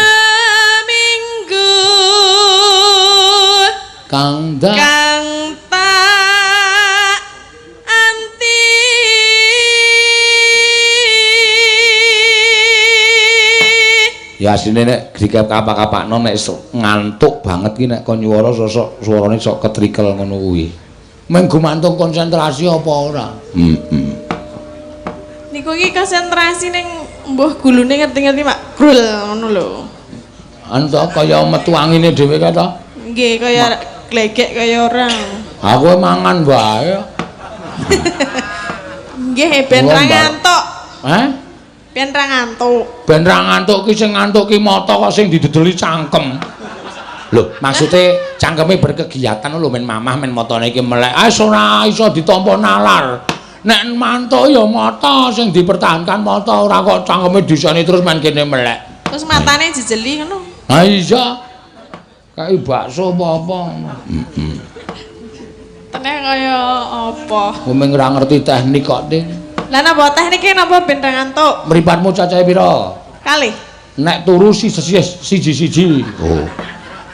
Minggu. Kang dak Kang tak anti. Ya asline nek dikep kapak-kapakno nek ngantuk banget ki nek kon nyuwara sosok suarane sok ketrikel ngono kuwi. mung gumantung konsentrasi apa ora? Niku iki konsentrasi ning mbuh gulune ngerti-ngerti Mak. Grul ngono lho. Anta kaya metu angine dhewe kae to? Nggih kaya glegek kaya orang. Aku mangan wae. Nggih ben ra ngantuk. Hah? Ben ra ngantuk. Ben ra ngantuk ki sing ngantuk ki mata kok sing didedeli cangkem. Lho, maksude cangkeme berkegiatan lho men mamah men motone iki melek. Ora iso ditampa nalar. Nek mantuk ya mata sing dipertahankan mata ora kok cangkeme disani terus main kene melek. Terus matane jejeli ngono. Ha iya. Kayak bakso apa-apa. Tenek kaya apa? Kowe mung ora ngerti teknik kok, Ting. Lah napa teknike napa ben ra ngantuk? Mripatmu cacahe pira? Kalih. Nek turu siji-siji. Oh.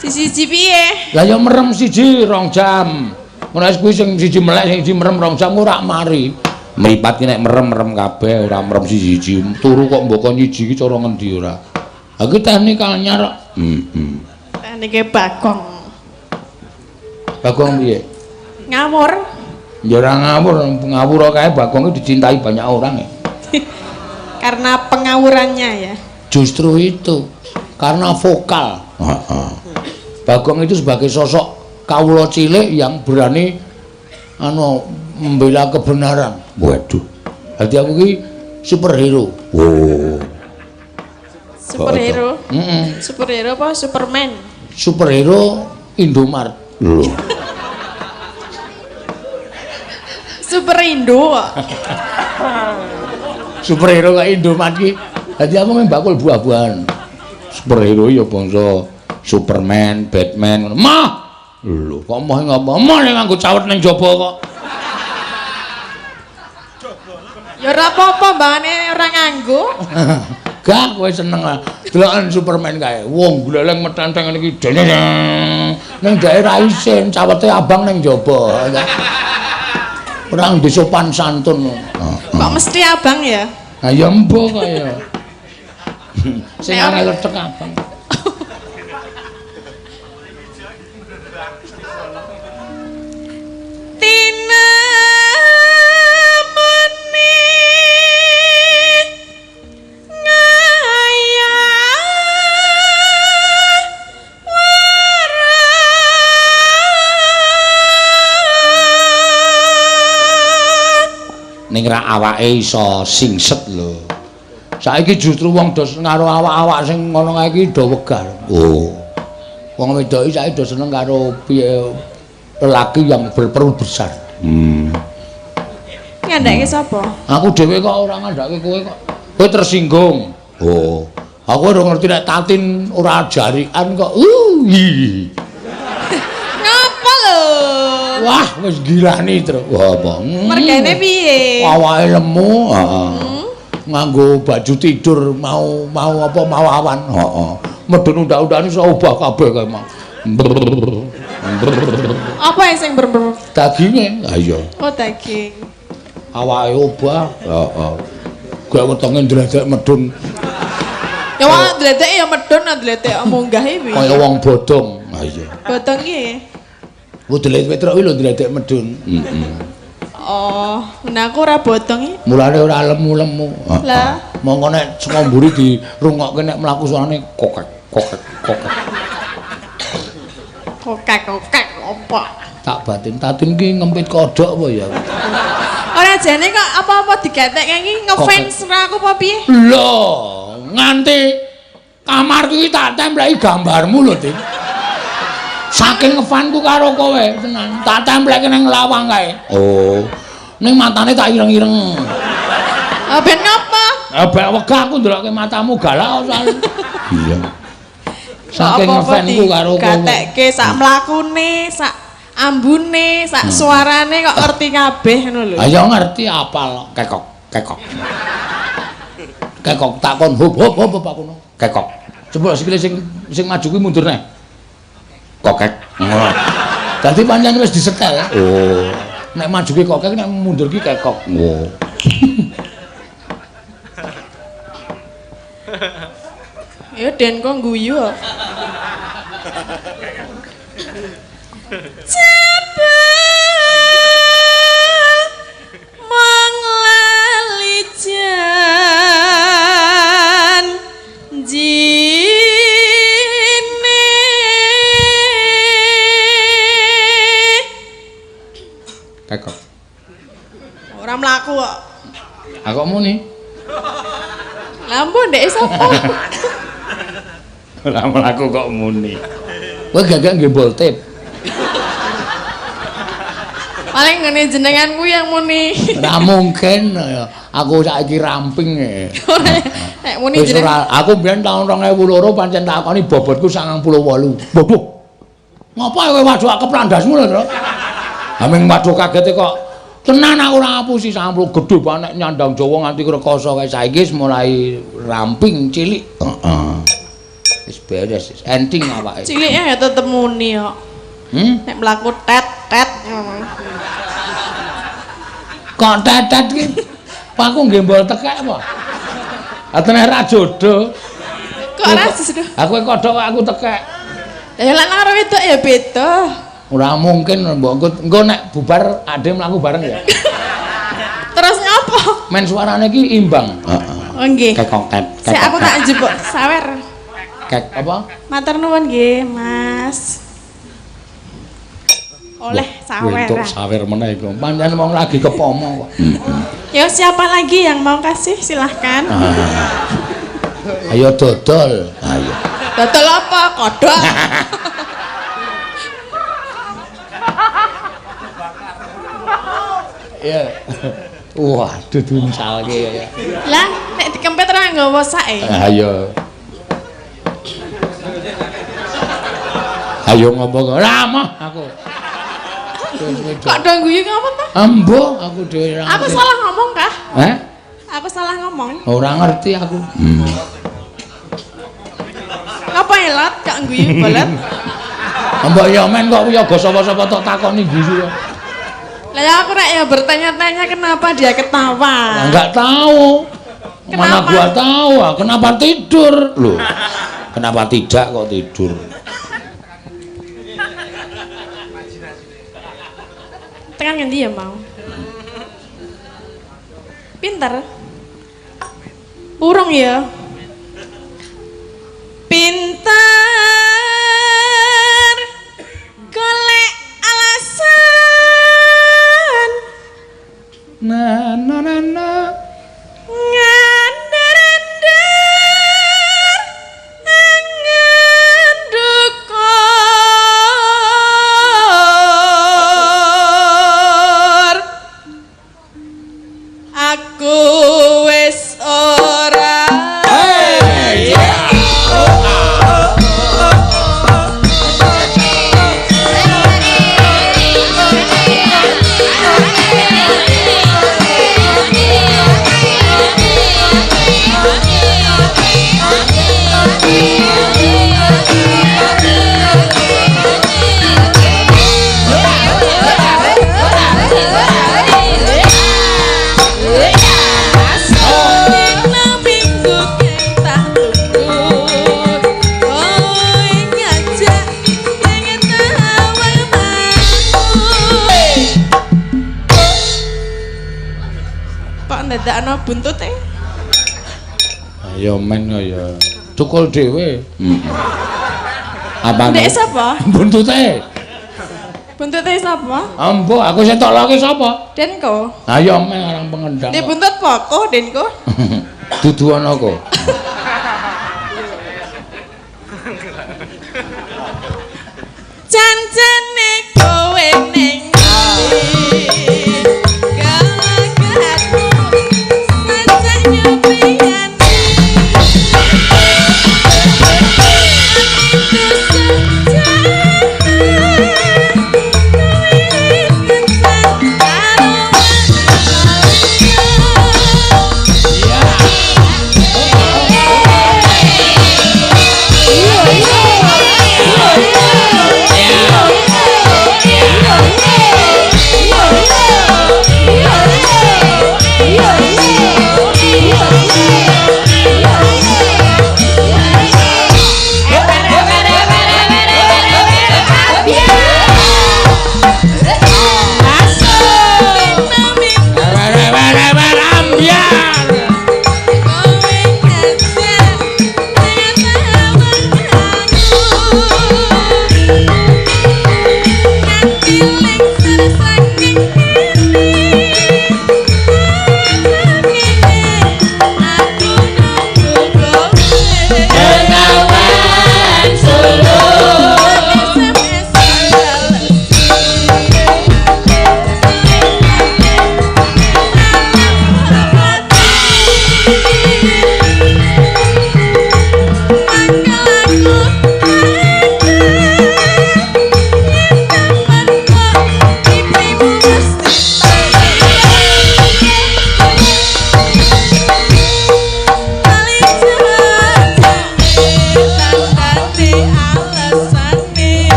Siji piye? Lah ya merem siji 2 jam. Ngono kuwi sing siji melek sing siji merem 2 jam ora mari. Mripat ki nek merem-merem kabeh ora merem siji-siji. Turu kok mboko nyiji ki cara ngendi ora. Ha ki teknik anyar. Teknike Bagong. Bagong piye? Ngawur. Ya ora ngawur kae Bagong iki dicintai banyak orang ya. Karena pengawurannya ya. Justru itu karena vokal. Bagong itu sebagai sosok kawula cilik yang berani membela kebenaran. Waduh. Dadi aku ki superhero. Oh. Superhero. Superhero apa Superman? Superhero Indomaret. Lho. Super Indo. Superhero kayak Indomaret ki. Dadi aku mung bakul buah-buahan. Superhero ya bangsa Superman, Batman ngono. Mah. Lho, kok moh ngapa? Moh ning nganggo cawet ning jaba kok. Ya ora apa-apa, mbane ora nganggo. Gak kowe seneng ah. Deloken Superman kae. Wong gleleng metenteng ngene iki. Ning daerah isin cawete abang ning jaba. Orang disopan santun. Kok mesti abang ya? Ha ya mbok kaya. Sing angel letek abang. Tina muni ngaya Ning ra awake iso singset lho. Saiki justru wong do karo awak-awak sing ngono kae iki do wegah. Oh. Wong wedok iki saiki do seneng karo piye lelaki yang berperut besar. Ngandake sapa? Aku dhewe kok ora ngandake kowe kok. Kowe tersinggung. Oh. Aku ora ngerti nek Tatin ora jarikan kok. Ngapa lho? Wah, wis gilani terus. Wah, apa? Mergane piye? Awake lemu, heeh. Nganggo baju tidur mau apa mau awan. Heeh. Medun undak-undane iso obah kabeh kae mah. Apa sing ber? Daginge. Ha iya. Oh, daging. Awake obah. Heeh. Gak wetenge ndledek medun Ya wong ndledek ya medun, ndledek munggahe piye? kaya wong bodong. Ha iya. Bodong ki. Ku delet petruk iki lho ndledek medun. Oh, nah aku ora bodong iki. Mulane ora lemu-lemu. Lah, Monggo nek saka mburi dirungokke nek mlaku suarane kokek kokek kokek. kokek apa? Tak batin Tatin ki ngempit kodhok apa ya? Ora jane kok apa-apa digatek iki ngefans ra aku apa piye? Lho, nganti kamarku iki tak templeki gambarmu lho, Tin. Saking ngefanku karo kowe, tenan. Tak templeki ning lawang kae. Oh. Ning matane tak ireng-ireng. Ah ben ngapa? Ah ben wegah aku ndelokke matamu galak soal. Iya. Saking ngefanku karo kowe. Gatekke sak mlakune, sak ambune, sak suarane kok ngerti kabeh ngono lho. Ah ya ngerti apal kekok kekok. Kekok takon hop hop hop aku no. Kekok. Coba sikile sing maju kuwi mundur neh. Kokek. Dadi pancen wis disetel. Oh. Nek maju ki kokek nek mundur ki kekok. Oh. Ya den kok guyu kok. Manglalijan jine Kekok. ora mlaku kok. Aku muni. Lampu ndek sapa? Ora mlaku kok muni. Kowe gagak nggih boltip. Paling ngene jenengan kuwi yang muni. Ora mungkin ya. Aku saiki ramping e. Nek muni jenengan Aku mbiyen taun 2002 pancen takoni bobotku 98. Bodoh. Ngapa kowe waduk keplandasmu lho, Tru? Aming waduk kaget kok tenan aku ora ngapusi 90 gedhe banget nyandang Jawa nganti rekoso kae saiki wis mulai ramping cilik. Heeh. Wis beres, enting awake. cilike ya tetep muni kok. Nek mlaku tet ngono. Kok tetet ki? Aku nggih mbol tekek apa? Atene ra jodoh. Kok ora sesudah. Aku kodhok kok aku tekek. Ya lan karo wedok ya beda. Ora mungkin mbok engko nek bubar ade mlaku bareng ya. Terus ngapa? Men suarane ki imbang. Heeh. Oh nggih. Kekok tet. Sik aku tak njebok sawer. Kek apa? Matur nuwun nggih, Mas. Oleh sawer. Untuk sawer meneh iku. Pancen wong lagi kepomo kok. Ya siapa lagi yang mau kasih silahkan. Ayo dodol. Ayo. Dodol apa? Kodok. Iya. Wah, dudunsalke ya. Lah, nek dikempet ora nggawa sake. Ayo. Ayo ngomong ramah aku. Kok do guyu ngapa to? Ambo aku dhewe ra. Aku salah ngomong kah? Hah? Aku salah ngomong. Ora ngerti aku. Ngapa elot kok guyu bolet? Mbok ya men kok ya sapa-sapa tok takoni guyu. Lah ya aku rek ya bertanya-tanya kenapa dia ketawa. Enggak tahu. Mana Kenapa? gua tahu, kenapa tidur? Loh. Kenapa tidak kok tidur? Tekan ngendi ya mau? Pinter. Urung ya. Pinter. Golek alasan. Na na na na. Ngandar-andar. Angen dukur. ndadakno buntute. Ayo men ya. Cukul dhewe. Apa? Ndek sapa? Buntute. Buntute sapa? Ambo, aku sing tok lagi sapa? Denko. Ayo men arang pengendang. Ndek buntut poko Denko. Dudu ana kok. Jan-jane kowe ning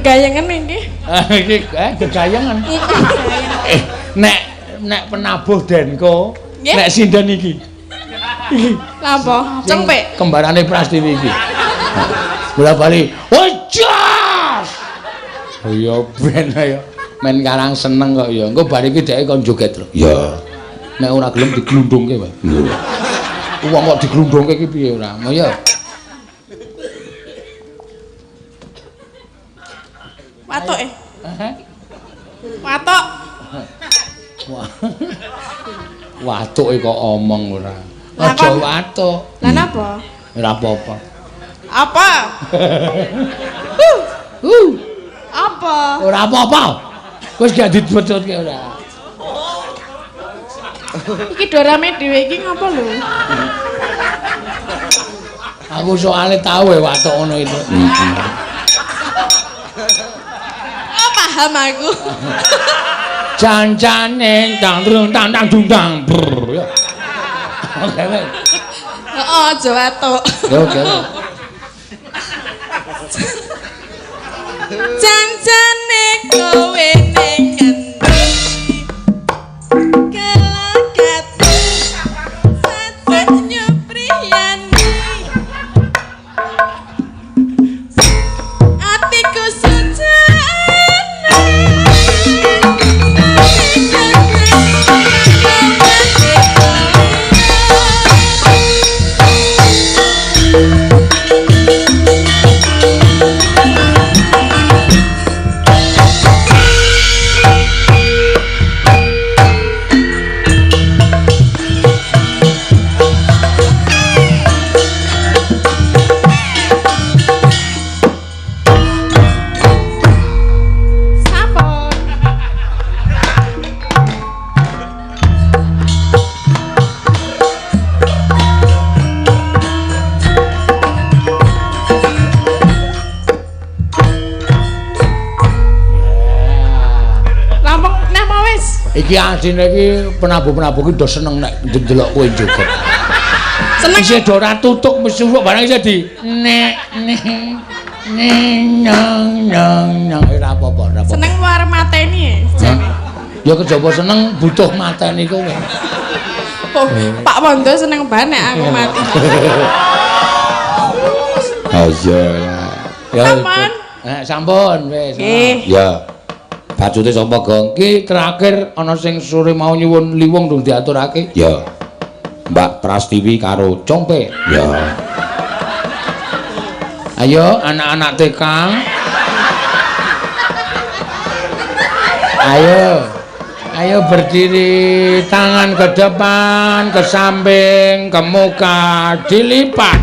Gegayangan iki. Iki gegayangan. Nek penabuh Denko, nek sinden iki. Lapa? Cengpek. Kembarane Prastiwi iki. Bola-bali. Jas! Oh ya ben ayo. Men karang seneng kok ya. Engko bar iki dheke kon joget lho. Ya. Nek ora gelem diglundungke wae. Wong kok diglundungke iki piye ora? Ya. Watuk Watuk. Watuk kok omong ora. Aja watuk. Lah napa? Ora apa-apa. Apa? Apa? Ora apa-apa. Wis gak dibetutke ora. Iki dorame dhewe iki ngapa lho? Aku soalnya tahu watuk ngono itu. Paham aku. Jan-jane dang dung dang. Oke, wes. Heeh, aja watuk. Oke. Jan-jane kowe ning ngendi? Kelakatu satenyu priyani. Atiku Iki asine iki penabuh-penabuh iki do seneng nek ndelok kowe joget. Seneng isih do ora tutuk mesti barang isih di nek nyang ora apa-apa, ora apa-apa. Seneng war mateni jane. Ya kejaba seneng butuh mateni kowe. Oh, Pak Wondo seneng banget aku mati. Aja. Ya. Sampun. Sampun wis. Nggih. Ya. Bajute sapa, Gong? Ki terakhir ana sing sore mau nyuwun liwung dong diaturake. Ya. Mbak Prastiwi karo Compe. Ya. Ayo anak-anak TK. Ayo berdiri, tangan ke depan, ke samping, ke muka, dilipat.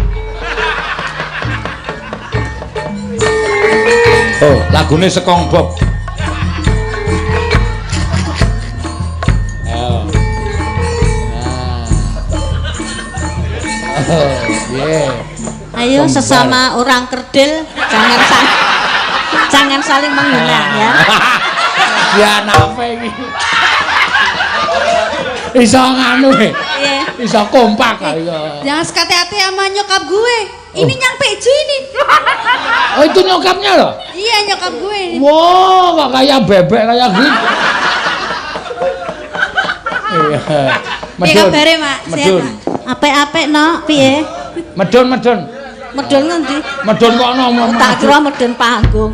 Oh, lagune Sekong Bob. Ayo. Oh, yeah. Ayo sesama orang kerdil jangan saling menghina ya. Ya napa iki? Iso nganu e. Iya. Iso kompak ayo. Jangan sekate-hati sama nyokap gue. Ini nyampe ini. Oh itu nyokapnya loh? Iya nyokap gue. Wow, kok kayak bebek kayak gitu. Iya. Piye kabare, Mak? Medun. Apik-apik no, piye? Medun. Medun ngendi? Medun kok nomor. Tak kira medun panggung.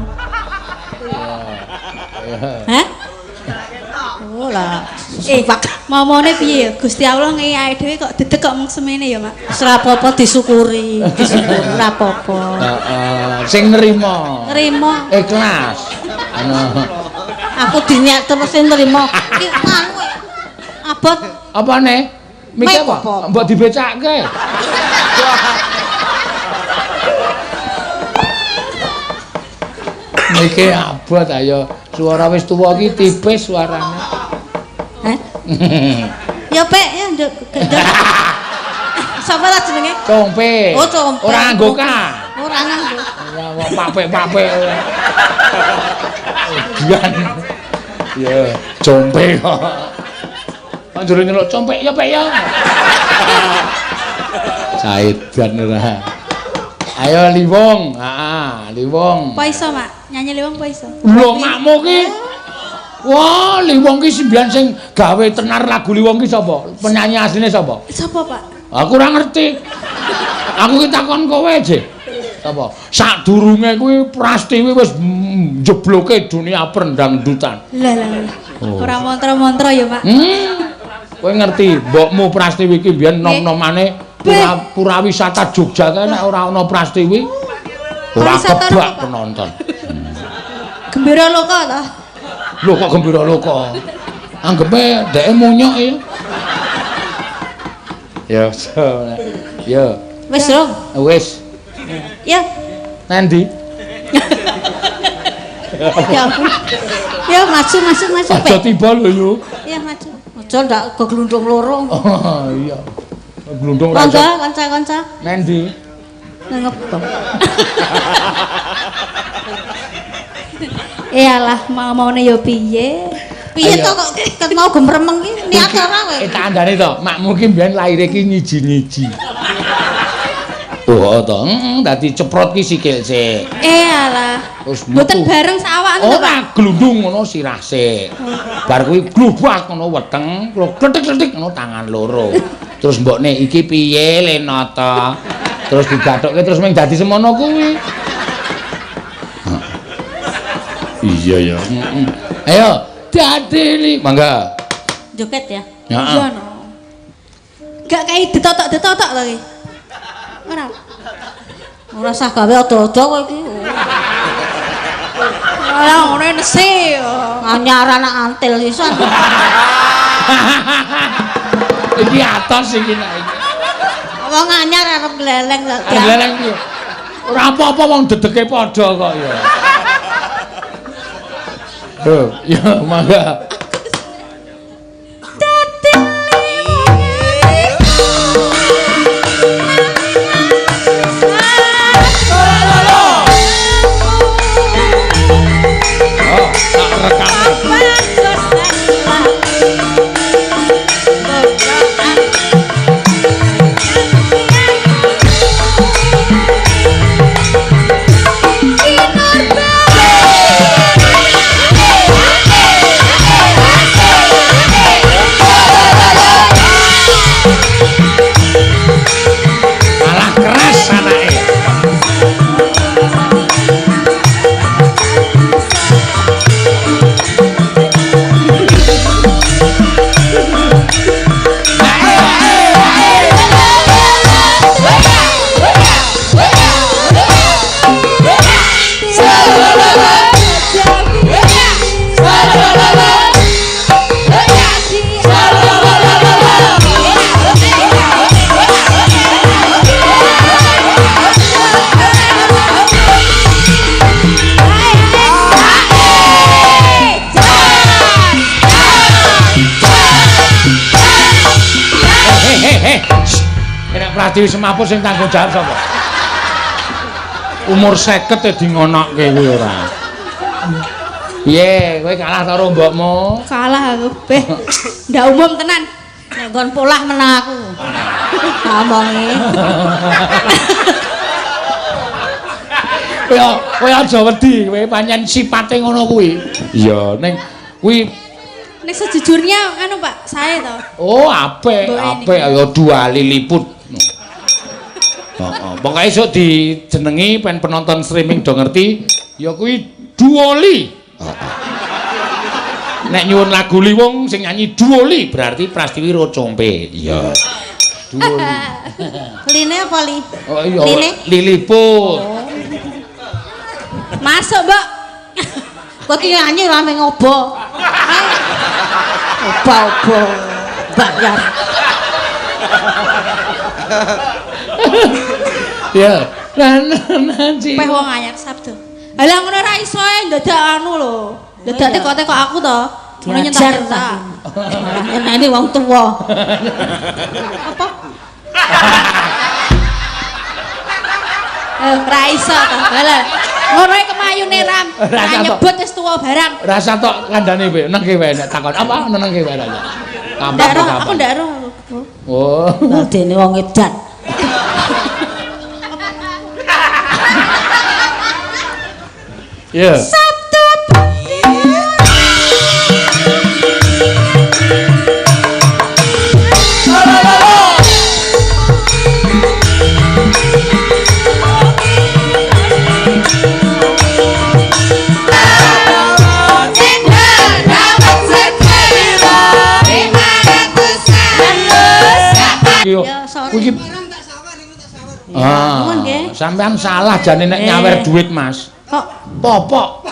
Hah? Oh lah. Momone piye? Gusti Allah ngehi awake dhewe kok dedeg kok mung semene ya, Mak. Wis ora apa-apa disyukuri, ora apa-apa. Sing nrimo. Nrimo. Ikhlas. Aku dinyak terus nrimo. Iki anu abot. Apane? Miki Mek apa? apa? Mbok dibecake. Miki abot ayo. Suara wis tuwa iki tipis suarane. Hah? Ya pek ya nduk. Sapa ta jenenge? Compe. Oh, Compe. Ora nganggo ka. Ora nganggo. Ya wong papek-papek. Dian. Ya, compe kok. Anjur nyeluk compe ya pek ya. Saidan ora. Ayo Liwong. Liwong. Apa iso, Mak? Nyanyi Liwong apa iso? Lho makmu ki. Wah, Liwong ki sembilan sing gawe tenar lagu Liwong ki sapa? Penyanyi asline sapa? Sapa, Pak? Aku ora ngerti. Aku ki takon kowe aja. Sapa? Sadurunge kuwi Prastiwi wis njebloke dunia pendangdutan. Lah. Ora montra-montra ya, Pak. Kowe ngerti, mbokmu Prastiwi ki biyen nom-nomane pura wisata Jogja kae nek ora ana Prastiwi ora kebak penonton. Gembira loka ta? Lho kok gembira loka? Anggepe dheke munyuk ya. Ya. Wis, Rom. Wis. Ya. Nendi? Ya ampun. Ya maju. Aja tiba lho yo. Ya maju. Aja ndak keglundung loro. Oh iya. Glundung ra. Kanca-kanca. Nendi? Ngebom. Iyalah maune yo piye? Piye to kok ket mau gemremeng iki niat ora kowe? Tandane to, makmu ki mbiyen laire ki nyiji-nyiji. Oh to, dadi ceprot ki sikil sik. Iyalah. Terus Mboten bareng sawak to, Pak. Ora glundung ngono sirah sik. Bar kuwi glubak ngono weteng, kletik-kletik ngono tangan loro. Terus mbokne iki piye lenata? Terus digathukke terus mung dadi semono kuwi. Iya ya. Ayo, diadili. Mangga. Joget ya. Heeh. Gak kayak ditotok-ditotok to iki. Ora. Ora usah gawe odo-odo kowe iki. Ora ngene nesi. Anyar anak antil sisan. Iki atos iki nek iki. Wong anyar arep gleleng kok. Gleleng iki. Ora apa-apa wong dedeke padha kok ya. Ya mangga. Prastiwi Semaput sing tanggung jawab sapa? Umur 50 di ngonokke kuwi ora. Piye, kowe kalah karo mbokmu? Kalah aku, beh. Ndak umum tenan. Nek nggon polah menang aku. Ngomongi. Kowe aja wedi, kowe pancen sipate ngono kuwi. Iya, ning kuwi Nek sejujurnya anu Pak, saya to. oh apik ya dua liliput. Heeh, pokoke esuk dijenengi pen penonton streaming do ngerti ya kuwi Duoli. Nek nyuwun lagu Liwong sing nyanyi Duoli berarti Prastiwi Rocompe. Iya. Duoli. Line apa li? Oh iya, Line? liliput. Masuk, Mbak. Kok ki nyanyi rame ngobo. Obo-obo. Bayar. Ya, nanti. Peh wong anyar Sabtu. Lah ngono ra iso ndadak anu lho. Ndadak teko-teko aku to. Ngono nyentak ta. Malah ini wong tuwa. Apa? Ra iso to. Lah ngono kemayune Ram. Nyebut wis tuwa barang. Rasa tok kandhane kowe nengke wae nek takon. Apa nengke wae aja. Aku ndak ero. Oh. Dene wong edan. Ya. Sabtu Kuwi sampean salah jane nek nyawer duit, Mas. kok Popok.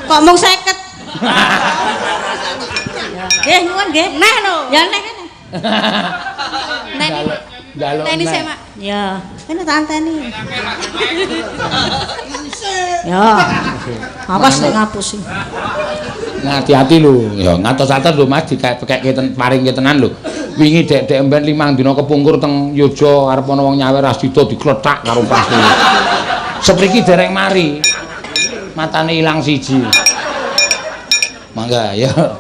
kok mung 50. Nggih, nyuwun nggih. Neh lho. Ya neh kene. Neh ini. Jaluk. Neh ini sik, Mak. Ya, kene tak anteni. Ya. Awas nek ngapusi. Hati-hati lho. Ya ngatos-atos lho Mas dikek-kek paring tenan lho. Wingi dek-dek emben 5 dina kepungkur teng Yojo arep ana wong nyawer Asdita diklethak karo Prastiwi. Sepriki dereng mari. Matane ilang siji. Mangga ya.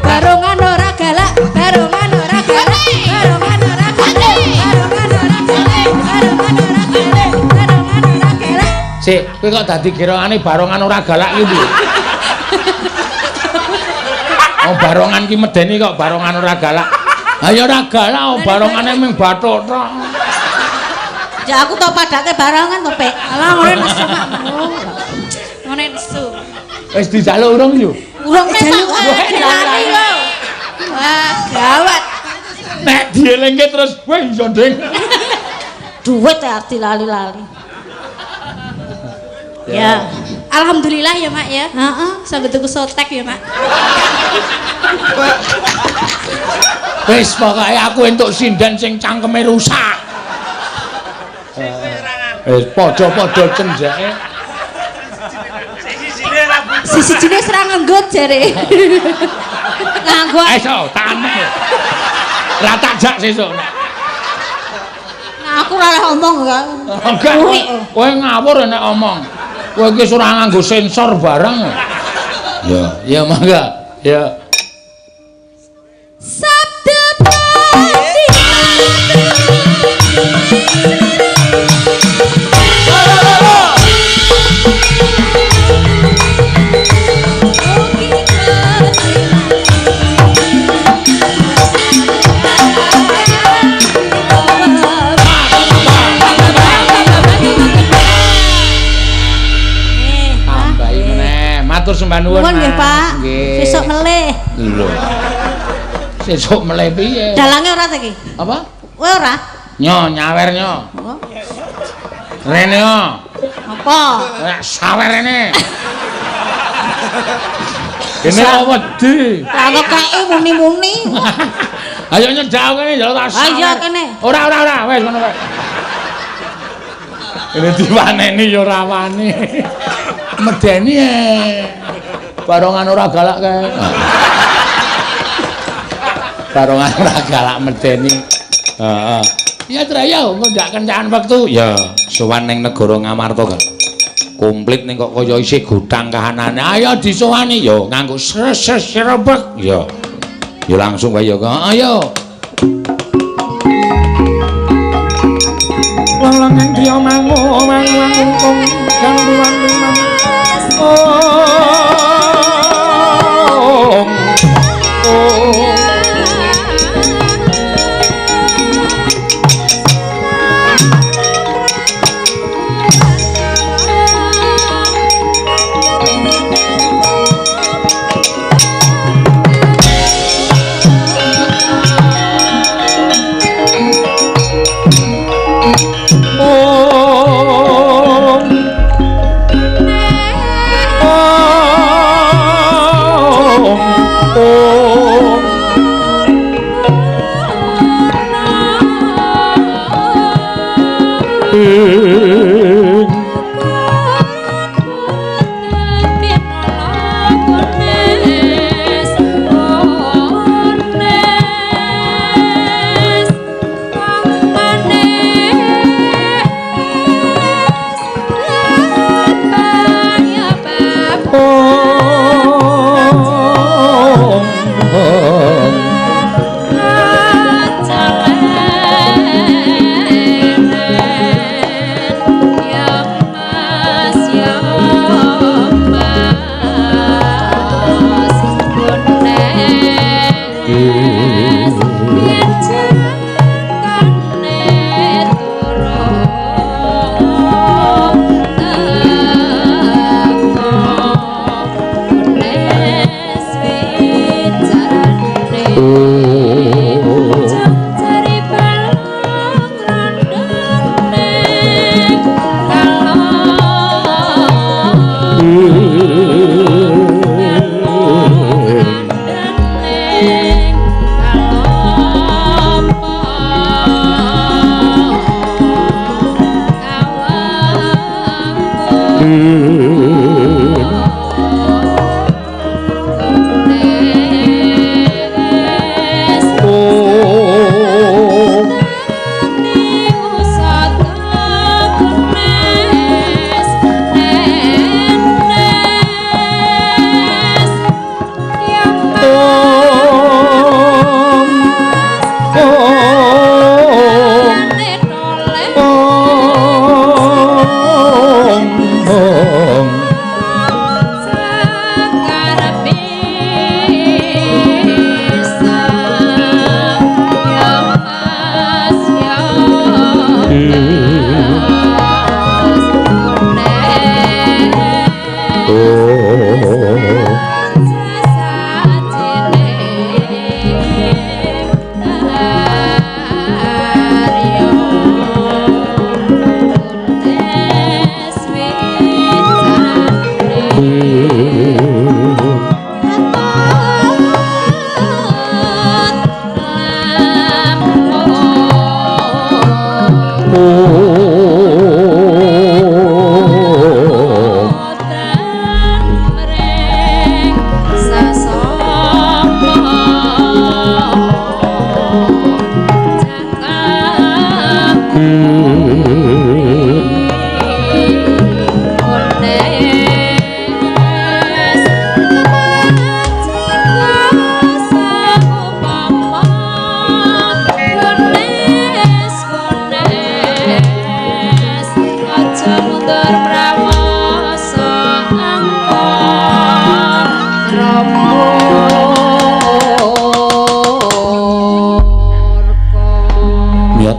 Barongan ora galak, barongan ora galak, barongan ora galak, barongan ora galak, barongan ora galak, barongan ora galak. Sik, kowe kok dadi gerongane barongan ora galak iki piye? Oh, barongan ki medeni kok barongan ora galak. Ha ya ora galak, oh, barongane mung bathuk tok. Ya aku tau padake barongan to, Pek. Alah ngene nesu mak. Ngene nesu. Wis dijaluk urung yo? Urung kejaluk lali lho. Wah, gawat. Nek dielengke terus kowe iso ndeng. Duit arti lali-lali. Ya. Alhamdulillah ya, Mak ya. Heeh, sampe tuku sotek ya, Mak. Wis pokoke aku entuk sinden sing cangkeme rusak. Wis padha-padha cendake. Siji-sijine serang nganggut jare. Nganggut. Iso, tangan. Lah tak jak sesuk. Nah, aku ora oleh omong kok. Enggak, kowe ngawur nek omong. Kowe iki ora nganggo sensor barang. Ya mangga. Ya. Sabda pati. Matur sembah nuwun. Nuwun nggih, Pak. Sesuk melih. Lho. Sesuk melih piye? Dalange ora ta iki? Apa? Kowe ora? Nyawer nyo. Rene yo. Apa? Sawer rene. Kene wedi. Lah kok kake muni-muni. Ayo nyedhak kene ya tak sawer. Ayo kene. Ora, wis ngono wae. Ini diwaneni ya ora wani. Medeni barongan ora galak kae. Barongan ora galak medeni. Heeh. Ya Traya kok ndak kencakan wektu. Ya, sowan ning negara Ngamarta kan. Komplit ning kok kaya isih gudang kahanane. Ayo disowani ya nganggo srebek. Ya. Ya langsung wae ya. Ayo. Lanang dia mangu kung kang duwan limang.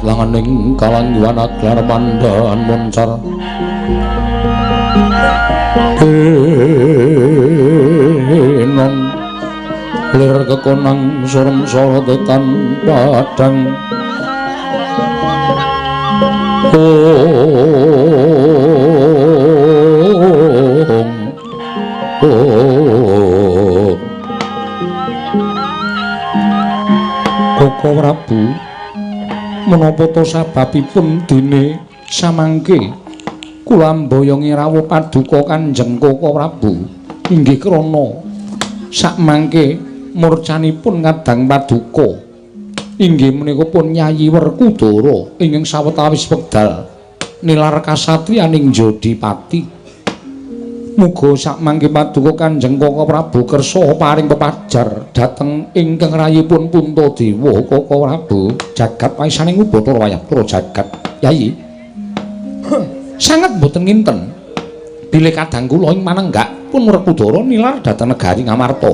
Langaning kalangguan aklar pandan moncar non lir kekonang surem sorotetan padang Koko Prabu menapa to sababipun dene samangke kula mboyongi rawuh paduka Kanjeng Koko Prabu inggih krana sakmangke murcanipun kadang paduka inggih menika pun Yayi Werkudara ingkang sawetawis wekdal nilar kasatriyaning Jodipati. Muga sakmangke paduka Kanjeng Koko Prabu kersa paring pepajar dhateng ingkang rayipun Puntadewa Koko Prabu jagat waisaning Ubatara wayah para jagat. Yayi sanget boten nginten bilih kadang kula ing manenggak pun Werkudara nilar dhateng negari Ngamarta.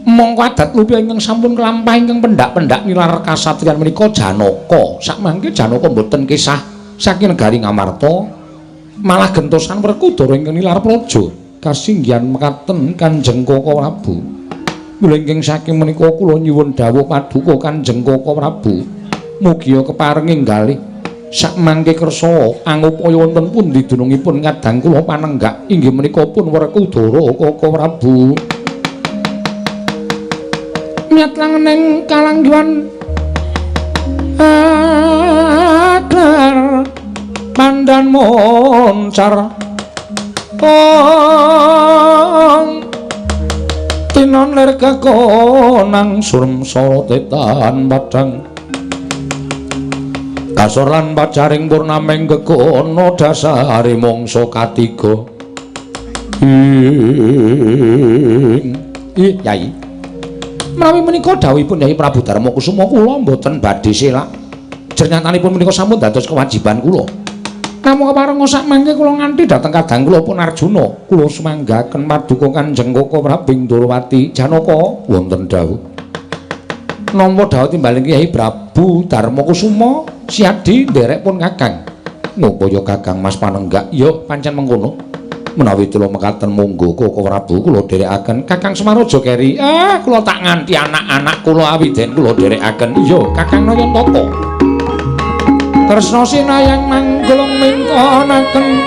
Mongko adat lupi ingkang sampun kelampah ingkang pendak-pendak nilar kasatriyan menika Janaka. Sakmangke Janaka boten kisah saking negari Ngamarta. Malah gentosan Werkudara ingkang nilar praja kasinggihan mekaten Kanjeng Koko Prabu. Mula ingkang saking menika kula nyuwun dawuh paduka Kanjeng Koko Prabu mugia keparing enggalih sakmangke kersa angupaya wonten pundi dunungipun kadang kula panenggak inggih menika pun Werkudara Koko Prabu. Miat langening kalangguan adar pandan moncar tinon lir kekonang surem sorotetan padang kasor lan pacaring purnaming kekono dasare mangsa katiga. Yai menawi menika dawuhipun Yai Prabu Darmakusuma kula mboten badhe selak jernyatanipun menika sampun dados kewajiban kula. Namung keparenga sakmangke kula nganti dhateng kadang kula pun Arjuna kula sumanggaken paduka Kanjeng Koko Prabu Ndrawati Janaka wonten dawuh nampa dawuh timbaling Kyai Prabu Darmakusuma siadi nderek pun Kakang ngupaya Kakang Mas panenggak ya pancen mengkono menawi kula mekaten monggo Koko Prabu kula dherekaken Kakang Semaraja keri kula tak nganti anak-anak kula awiden kula dherekaken iya Kakang Nayantaka Tresna sinayang manggulung mingkonaken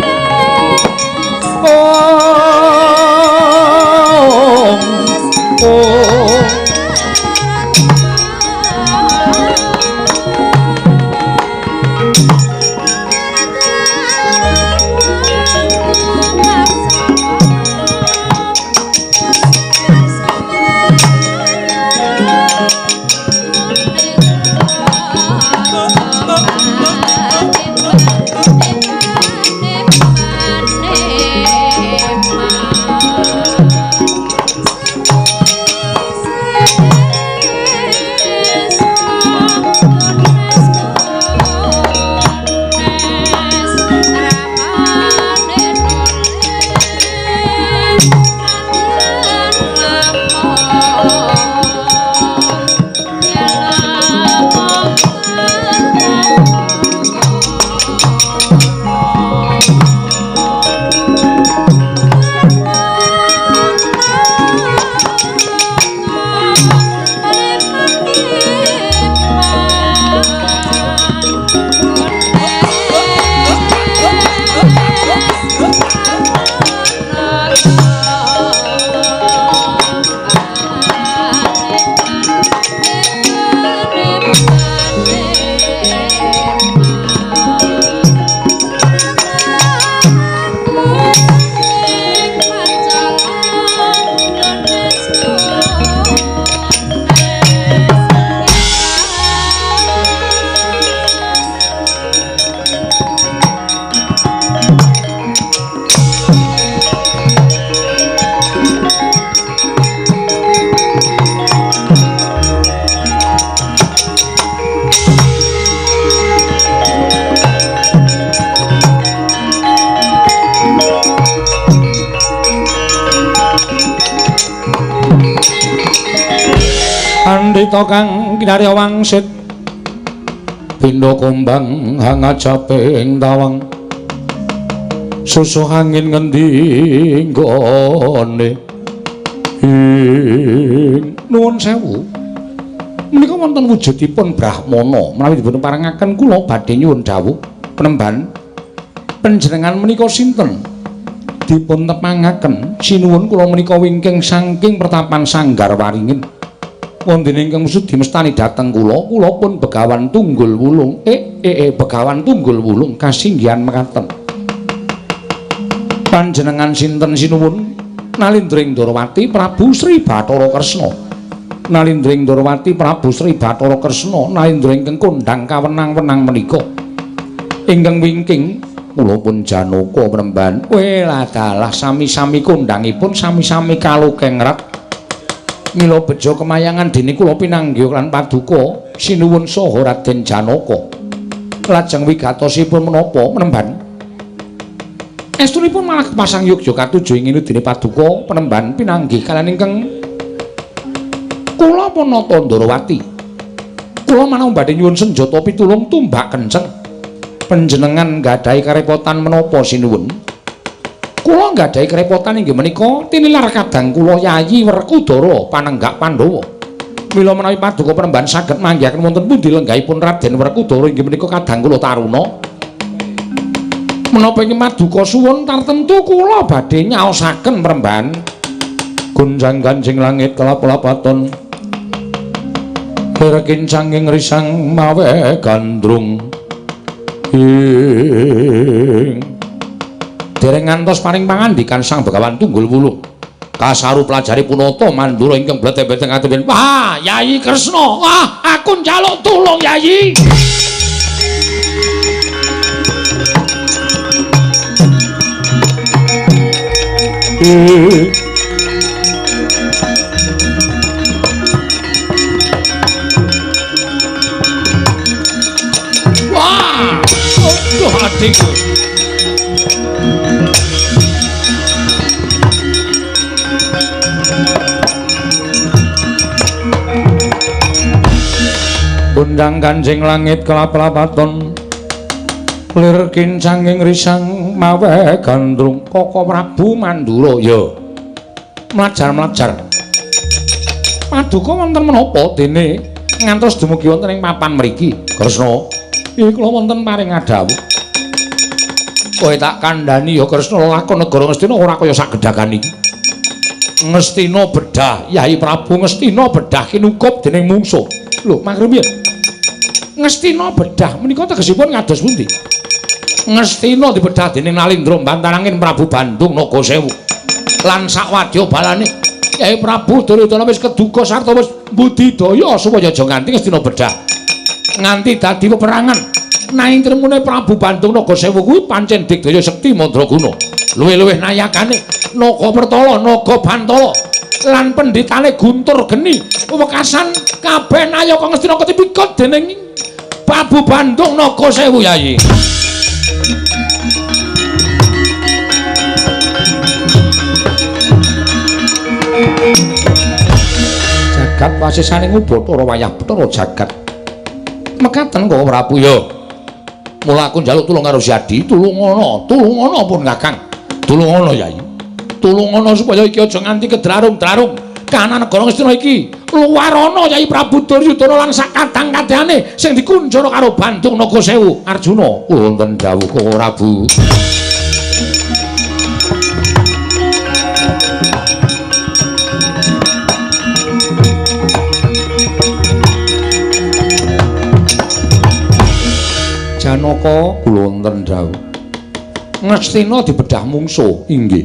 Andita kang kinarya wangsit pindha kumbang hangajaping tawang susuh angin ngendi nggone nuwun sewu menika wonten wujudipun Brahmana menawi dipun parengaken kula badhe nyuwun dawuh penemban panjenengan menika sinten dipun tepangaken sinuwun kula menika wingking saking pertapan Sanggar Waringin wonten ingkang sudi mestani dhateng kula pun Begawan Tunggul Wulung Begawan Tunggul Wulung kasinggihan mekaten panjenengan sinten sinuwun Nalindring Ndorowati Prabu Sri Bathara Kresna Nalindring Ndorowati Prabu Sri Bathara Kresna nalindring ingkang kondhang kawenang-wenang menika ingkang wingking kula pun Janaka Premban weladalah sami-sami kondhangipun sami-sami kalukengrat mila beja kemayangan dene kula pinanggih lan paduka sinuwun saha Raden Janaka lajeng wigatosipun menapa Penemban estunipun malah pasang Yogyakarta ingin dene paduka Penemban pinanggih kaliyan ingkang kula Panata Ndorowati kula manah badhe nyuwun senjata pitulung tumbak kenceng panjenengan nggadahi karepotan menapa sinuwun kula nggadahi kerepotan inggih menika tinilar kadang kula Yayi Werkudara panenggak Pandhawa mila menawi paduka Penemban saged manggihaken wonten pundi lenggahipun Raden Werkudara inggih menika kadang kula taruna menapa ingkang paduka suwun tartemtu kula badhe nyaosaken Penemban gunjang ganjing langit kelap-lapaton rekincang ing risang mawe gandrung dereng ngantos paring pangandikan Sang Begawan Tunggul Wulung kasaru pelajari punata mandura ingkang blete-blete ngaten wah Yayi Kresna wah aku njaluk tulung Yayi wah aduh adikku Bundang ganjing langit kelap-lapaton lir kincang ing risang mawe gandrung Koko Prabu Mandura ya mlajar-mlajar paduka wonten menapa dene ngantos dumugi wonten ing papan mriki Kresna iki kula wonten paring adhawuh kowe tak kandhani ya Kresna lakon negara Ngastina ora kaya sagedhakan iki Ngastina bedah Yayi Prabu Ngastina bedah kinukup dening mungsuh lho makrem yen Ngastina bedah menika tegesipun ngados pundi Ngastina dibedah dening Nalindra Bantarangin Prabu Bandung Nagasewu lan sakwadya balane Yayi Prabu Duryudana wis keduga sarta wis budidaya supaya aja nganti Ngastina bedah nganti dadi peperangan nanging tremune Prabu Bandung Nagasewu kuwi pancen digdaya sekti mandraguna luwih-luwih nayakane Naga Pertala Naga Bantala lan pendhitane Guntur Geni wekasan kabeh nayaka Ngastina ketipikut dening Prabu Bandung Nagasewu Yayi jagat wasisane Bathara wayah Bathara jagat mekaten kok Prabu ya mula aku njaluk tulung karo Siadi tulungono pun Kakang tulungono Yayi tulungono supaya iki aja nganti kedrarum-drarum kahanan negara Ngastina iki luwarana Yayi Prabu Duryudana lan sakadang-kadangane sing dikunjara karo Bandung Nagasewu Arjuna wonten dawuh kok Prabu Janaka kula wonten dawuh Ngastina dibedah mungsuh inggih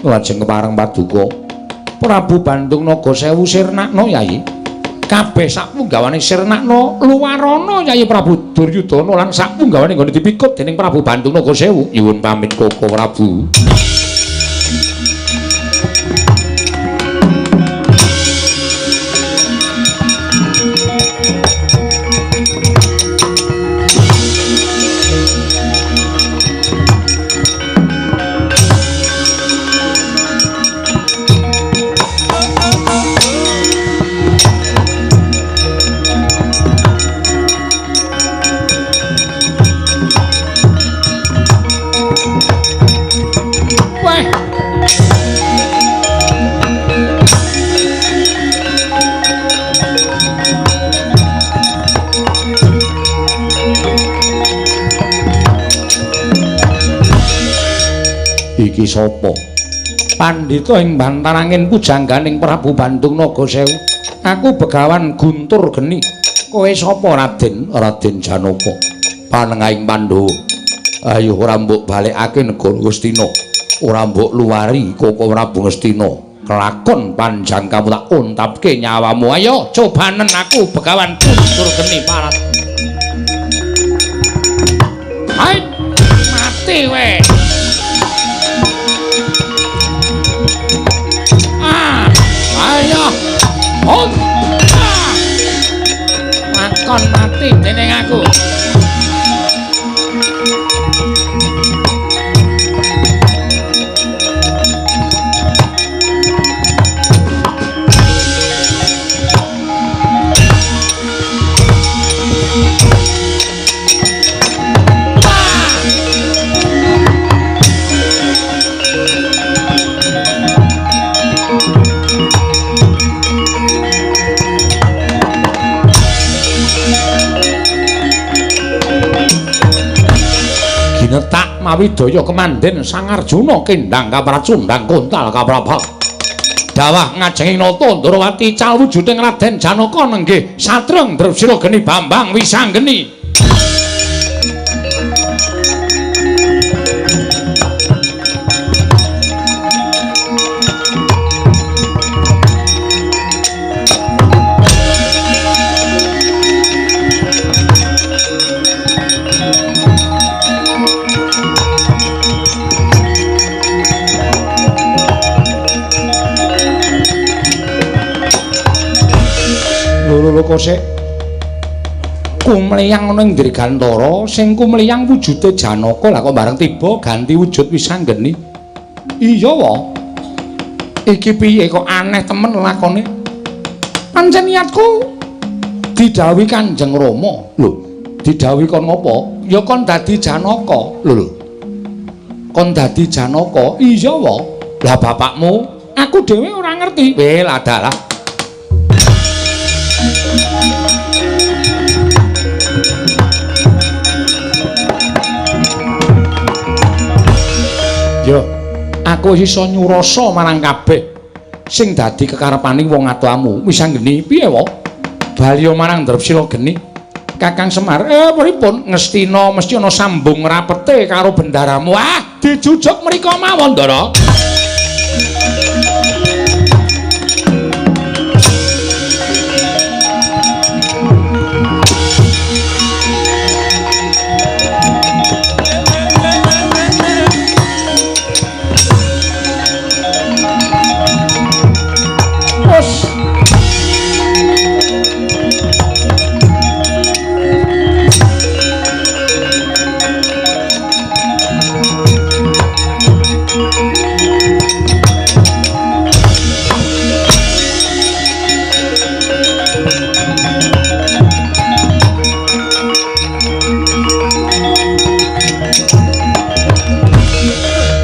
lajeng kepareng paduka Prabu Bandung Nagasewu sirnakna Yayi kabeh sapunggawane sirnakna luwarana Yayi Prabu Duryudana lan sapunggawane nggone dipikut dening Prabu Bandung Nagasewu nyuwun pamit Koko Prabu sapa? Pandhita ing bantarangin pujangganing Prabu Bandung Nagasewu. Aku Begawan Guntur Geni. Kowe sapa, Raden? Raden Janaka. Panengahing Pandhawa. Ayo ora mbok balekake negara Ngastina. Ora mbok luwari Koko Prabu Ngastina. Kelakon panjang kamu tak untapke nyawamu. Ayo cobanen aku Begawan Guntur Geni parat. Hai mati we. Ayo on lakon mati dening aku. Netak Mawidaya kemanden Sang Arjuna kendang kapracundang kontal kaprabal. Dawah ngajenging nata Ndrawati calwujuding Raden Janaka nenggih satreng Drepsila Geni Bambang Wisanggeni. Lho kosek kumliyang ana ing Dirgantara sing kumliyang wujude Janaka lah kok bareng tiba ganti wujud Wisanggeni. Iya wa iki piye kok aneh temen lakone. Pancen niatku didhawuhi Kanjeng Rama. Lho didhawuhi kon ngopo? Ya kon dadi Janaka. Lho kon dadi Janaka. Iya wa lah bapakmu aku dhewe ora ngerti. Lah dalah yo, aku iso nyurasa marang kabeh sing dadi kekarepaning wong atuamu. Wisanggeni piye wae? Bali marang Drepsila Geni. Kakang Semar, pripun Ngastina mesti ana sambung rapete karo bendaramu. Ah, dijujuk mriko mawon, Ndara.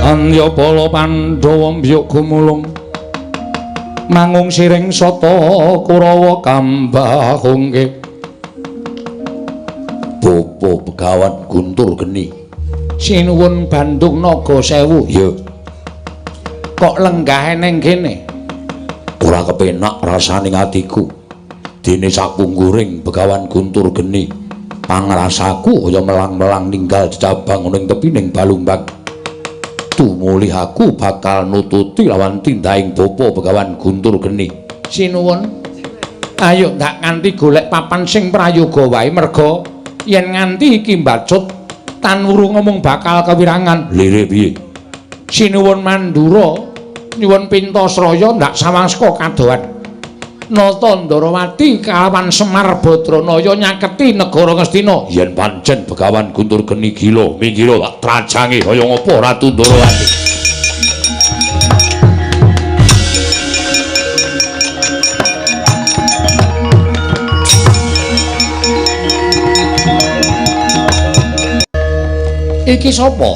Anya Bala Pandhawa mbiyuk gumulung mangung siring sata Kurawa kambahungke. Bapa Begawan Guntur Geni sinuwun Bandung Nagasewu. Ya kok lenggahe ning kene ora kepenak rasaning atiku dene sakungguring Begawan Guntur Geni pangrasaku kaya melang-melang ninggal jabang ning tepining Balumbang. Tumulih aku bakal nututi lawan tindahing Bapa Begawan Guntur Geni. Sinuwun. Ayo ndak nganti golek papan sing prayoga wae merga yen nganti iki mbacut tan wurung ngomong bakal kewirangan. Lire piye? Sinuwun Mandura nyuwun Pintasraya ndak sawangska kadohan. Nata Ndarawati kalawan Semar Badranaya nyaketi negara Ngastina. Yen pancen Begawan Guntur Geni gila, minggila tak trajangi kaya ngapa Ratu Ndarawati. Iki sapa?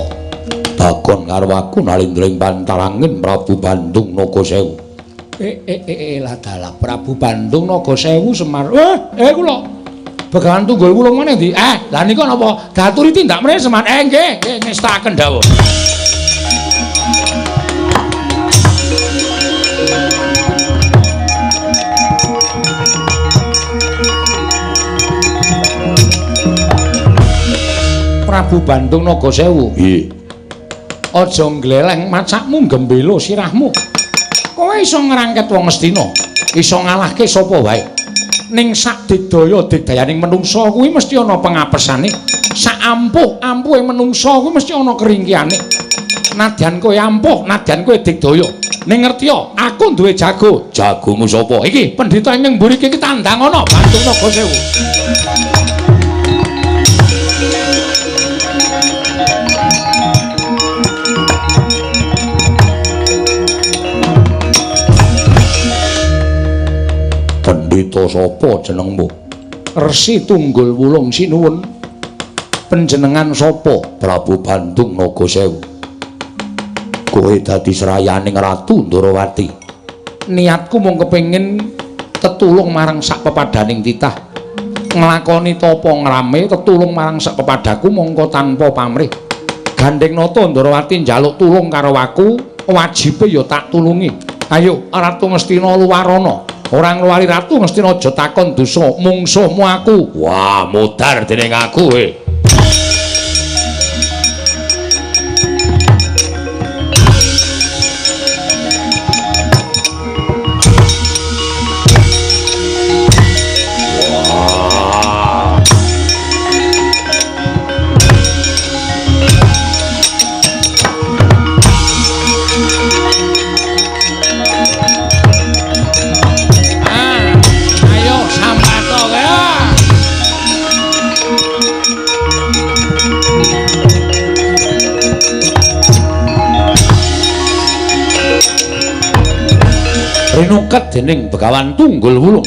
Bakon karo aku nalindring pantarangin Prabu Bandung Nagasewu. Lah dalah Prabu Bandung Nagasewu Semar. Kula. Begawan Tunggul Wulung meneh ndi? Lah nika napa? Daturi tindak mrene Semar. Nggih, ngestaken dawuh. Prabu Bandung Nagasewu. Piye? Aja gleleng macakmu gembelo sirahmu. Kowe iso ngrangket wong Astina, iso ngalahke sapa wae. Ning sak digdaya digdayaning menungsa kuwi mesti ana pengapesane. Sak ampuh-ampuhe menungsa kuwi mesti ana keringkiane. Nadyan kowe ampuh, nadyan kowe digdaya. Ning ngertiya, aku duwe jago. Jagomu sapa? Iki pendhita ing mburi iki tandang ana Bandung Nagasewu. Pendhita sapa jenengmu? Resi Tunggul Wulung Sinuwun. Panjenengan sapa? Prabu Bandung Nagasewu. Kowe dadi serayaning Ratu Ndarawati. Niatku mung kepengin tetulung marang sak pepadaning titah. Nglakoni tapa ngrame tetulung marang sak pepadaku mongko tanpa pamrih. Gandeng Nata Ndarawati njaluk tulung karo aku, wajibe ya tak tulungi. Ayo Ratu Ngastina luwarana. Ora ngluwari Ratu Ngastina aja takon dosa mungsuhmu aku. Wah, modar dening aku kowe. Ayo sambato kowe. Rinuket dening Begawan Tunggul Wulung.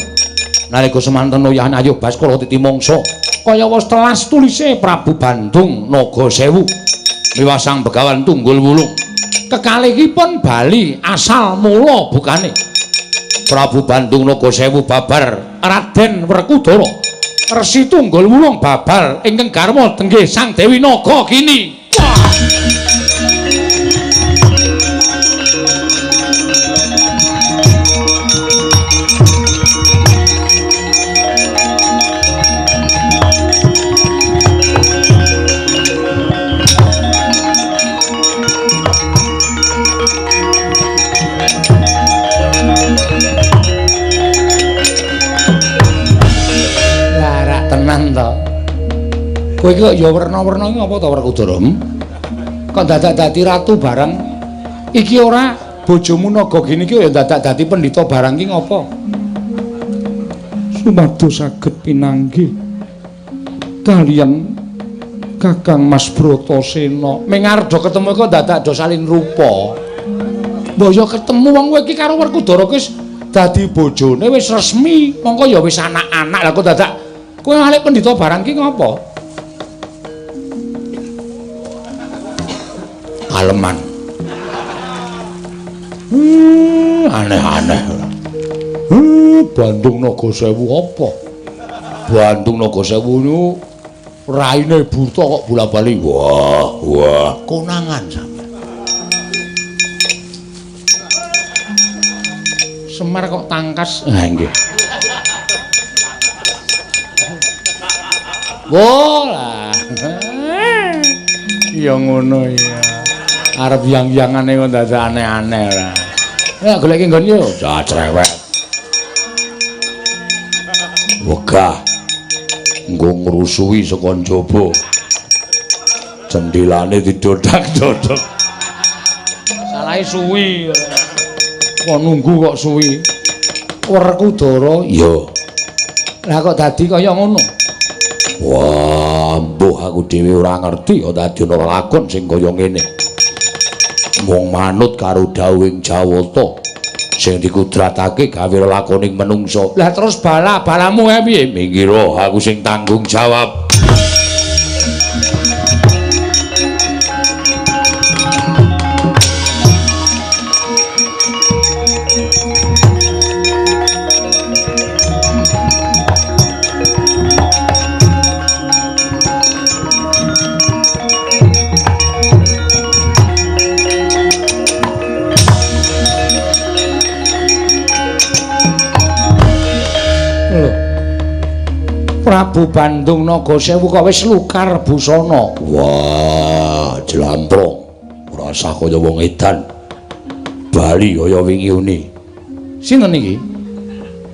Nalika semanten oyahan ayo Baskara titi mangsa kaya wis telas tulise Prabu Bandung Nagasewu. Miwasang Begawan Tunggul Wulung. Kekalihipun bali asal mula bukane. Prabu Bandung Nagasewu babar Raden Werkudara. Resi Tunggul Wulung babar ingkang garwa tenggih Sang Dewi Nagakini. Tenan to. Kowe iki kok ya werna-werna iki apa to Werkudara? Kok dadak dadi ratu barang? Iki ora bojomu Nagagini iki ya dadak dadi pendhita barang iki ngopo? Sumados saged pinanggih kaliyan Kakang Mas Bratasena. Mengarda ketemu kok dadak do salin rupa. Mbok ya ketemu wong kowe iki karo Werkudara wis dadi bojone wis resmi, mongko ya wis anak-anak. Lah kok dadak kowe ngalih pendhita barang ki ngopo? Kaleman. Aneh-aneh. Bandung Nagasewu apa? Bandung Nagasewu niku raine buta kok bola-bali. Wah, konangan sampean. Semar kok tangkas. Nggih. Bola. Ya ngono ya. Arep yang-yangane kok dadak aneh-aneh ora. Ya golek nggon yo, cerewet. Wegah. Nggo ngrusuhi saka njaba. Jendilane didodak-dodok. Salahe suwi. Kok nunggu kok suwi. Werkudara, ya. Lah kok dadi kaya ngono? Wah, mbuh aku dhewe ora ngerti kok dadi ana lakon sing kaya ngene. Mung manut karo dawuhing Jawata sing dikudratake gawe lakoning menungsa. Lah terus balamu piye? Minggiro aku sing tanggung jawab. Prabu Bandung Nagasewu kok wis lukar busana. Wah, jlamprong. Ora usah kaya wong edan. Bali kaya wingi uni. Sinten iki?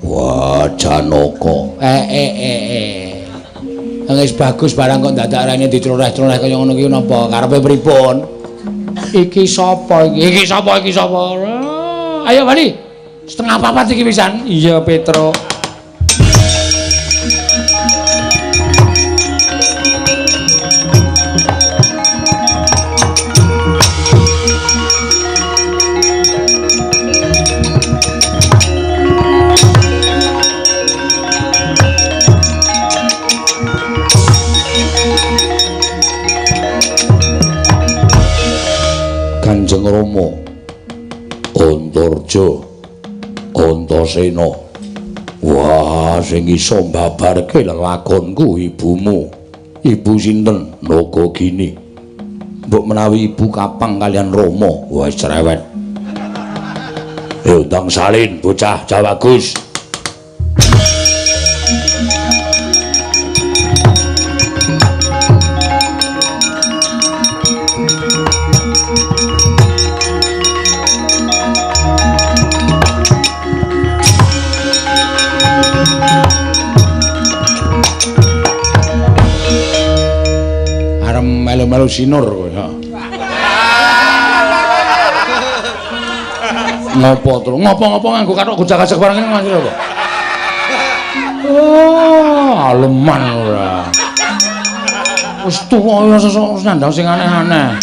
Wah, Janaka. Wis bagus barang kok dadak rene dicloreh-cloreh kaya ngono ki napa? Karepe pripun? Iki sapa iki? Iki sapa? Ayo Bali. Setengah papat iki pisan. Iya, Petro. Kanjeng Rama, Antarja, Antasena. Wah, sing iso mbabarke lelakonku ibumu. Ibu sinten? Nagagini. Mbok menawi ibu kapang kalian Rama, wis cerewet. Yo ndang salin bocah Jawagus. Melu sinur kowe ha. Ngopo terus? Ngopo nganggo kathok gojak-gajak barang ini Mas apa? Oh, aleman ora. Wis tuwa ya sesuk nandang sing aneh-aneh.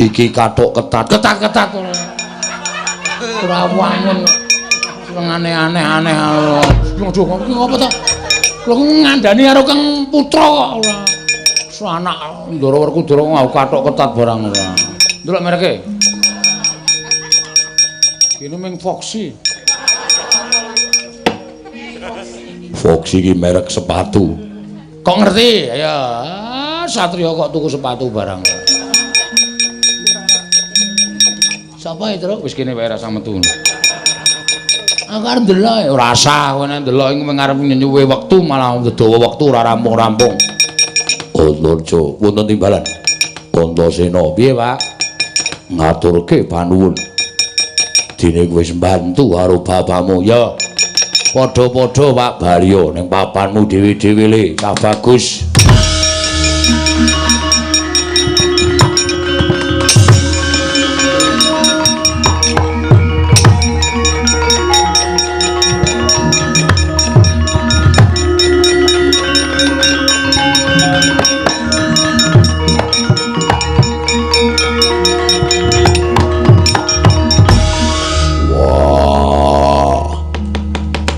Iki kathok ketat ora. Ora wangun. Sing aneh-aneh. Lho ngopo to? Lho ngandani karo Kang Putra kok ora. Anak Ndara Werkudara nganggo kathok ketat barang ora. Ndelok mereke. Kene ming Foxy. Foxy iki merek sepatu. Kok ngerti? Ayo. Satria kok tuku sepatu barang. Sapa itu, Tru? Wis kene wae rasa metu. Aku arep ndelok ora usah kowe nek ndelok iku ngarep nyuwe wektu malah dawa wektu ora rampung-rampung. Antarja, wonten timbalan. Antasena, piye, Pak? Ngaturke panuwun. Dene kowe wis mbantu karo bapakmu, ya. Padha-padha Pak Barya ning papanmu dhewe-dhewe le, cah bagus.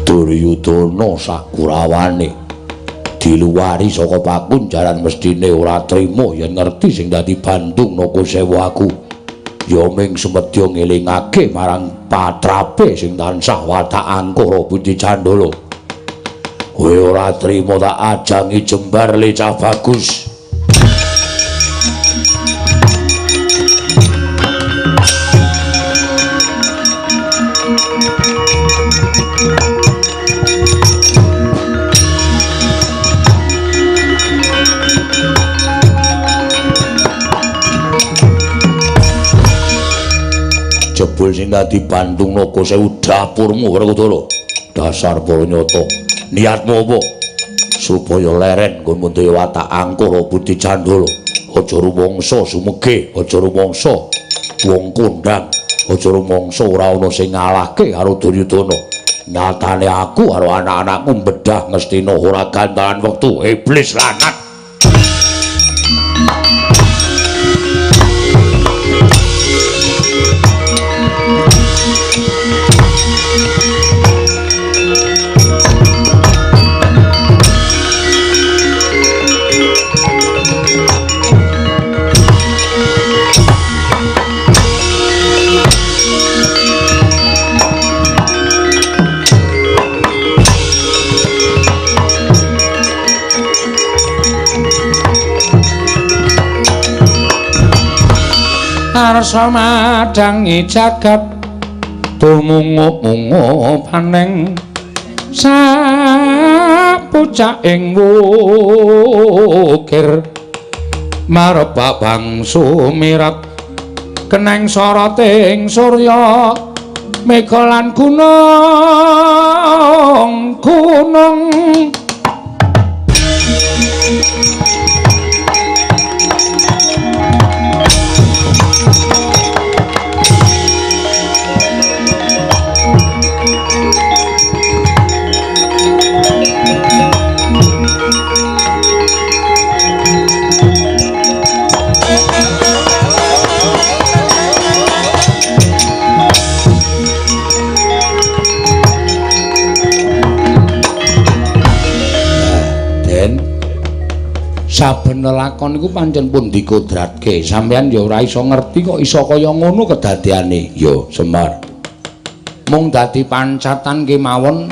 Duryudana sakurawane diluwari saka pakunjaran mestine ora trima yen ngerti sing dadi Bandung Nagasewu aku. Ya ming semedya ngelingake marang patrape sing tansah watak angkara Budi Candala. Kowe ora trima tak ajangi jembar le cah bagus. Jebul sing dadi Bandung Nagasewu dapurmu Werkudara. Dasar para nyata. Niatmu apa? Supaya leren nggon mundhe watak angkara Budi Candala. Aja rumangsa sumege, aja rumangsa wong kondang, aja rumangsa ora ana sing ngalahke karo Duryudana. Nyatane aku karo anak-anakku mbedah Ngastina ora gantalan wektu. Iblis lanat. Arsa madangi jagat tumungup-mungup paneng pucak ing wukir marebak bangsu mirat keneng soroting surya mega lan gunung saben lakon iku pancen pun dikodratke sampeyan ya ora iso ngerti kok iso kaya ngono kedadeane ya Semar mung dadi pancatan kemawon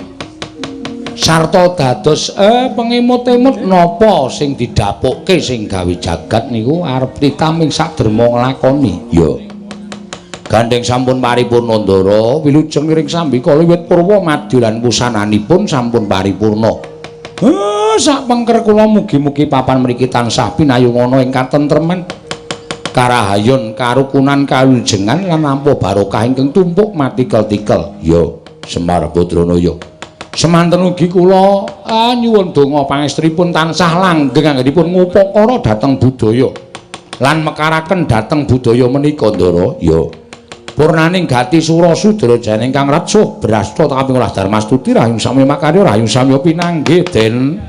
sarta dados pengemut-emut napa sing didapukke sing gawe jagat niku arep ditaming saderma nglakoni ya gandeng sampun paripurna ndara wilujeng ring sambika wiwit purwa madya lan pusananipun sampun paripurna sak pengker kula mugi-mugi papan mriki tansah pinayungana ing katentreman karahayon karukunan kawilujengan lan nampa barokah ingkang tumpuk matikel-tikel ya Semar Badranaya semanten ugi kula nyuwun donga pangestripun tansah langgeng anggenipun ngupakara dhateng budaya lan mekaraken dhateng budaya menika ndara ya purnaning gati sura sudra jane ingkang ratsuh brasta kaping 12 Darmastuti rahing sami makarya rahing sami pinanggih den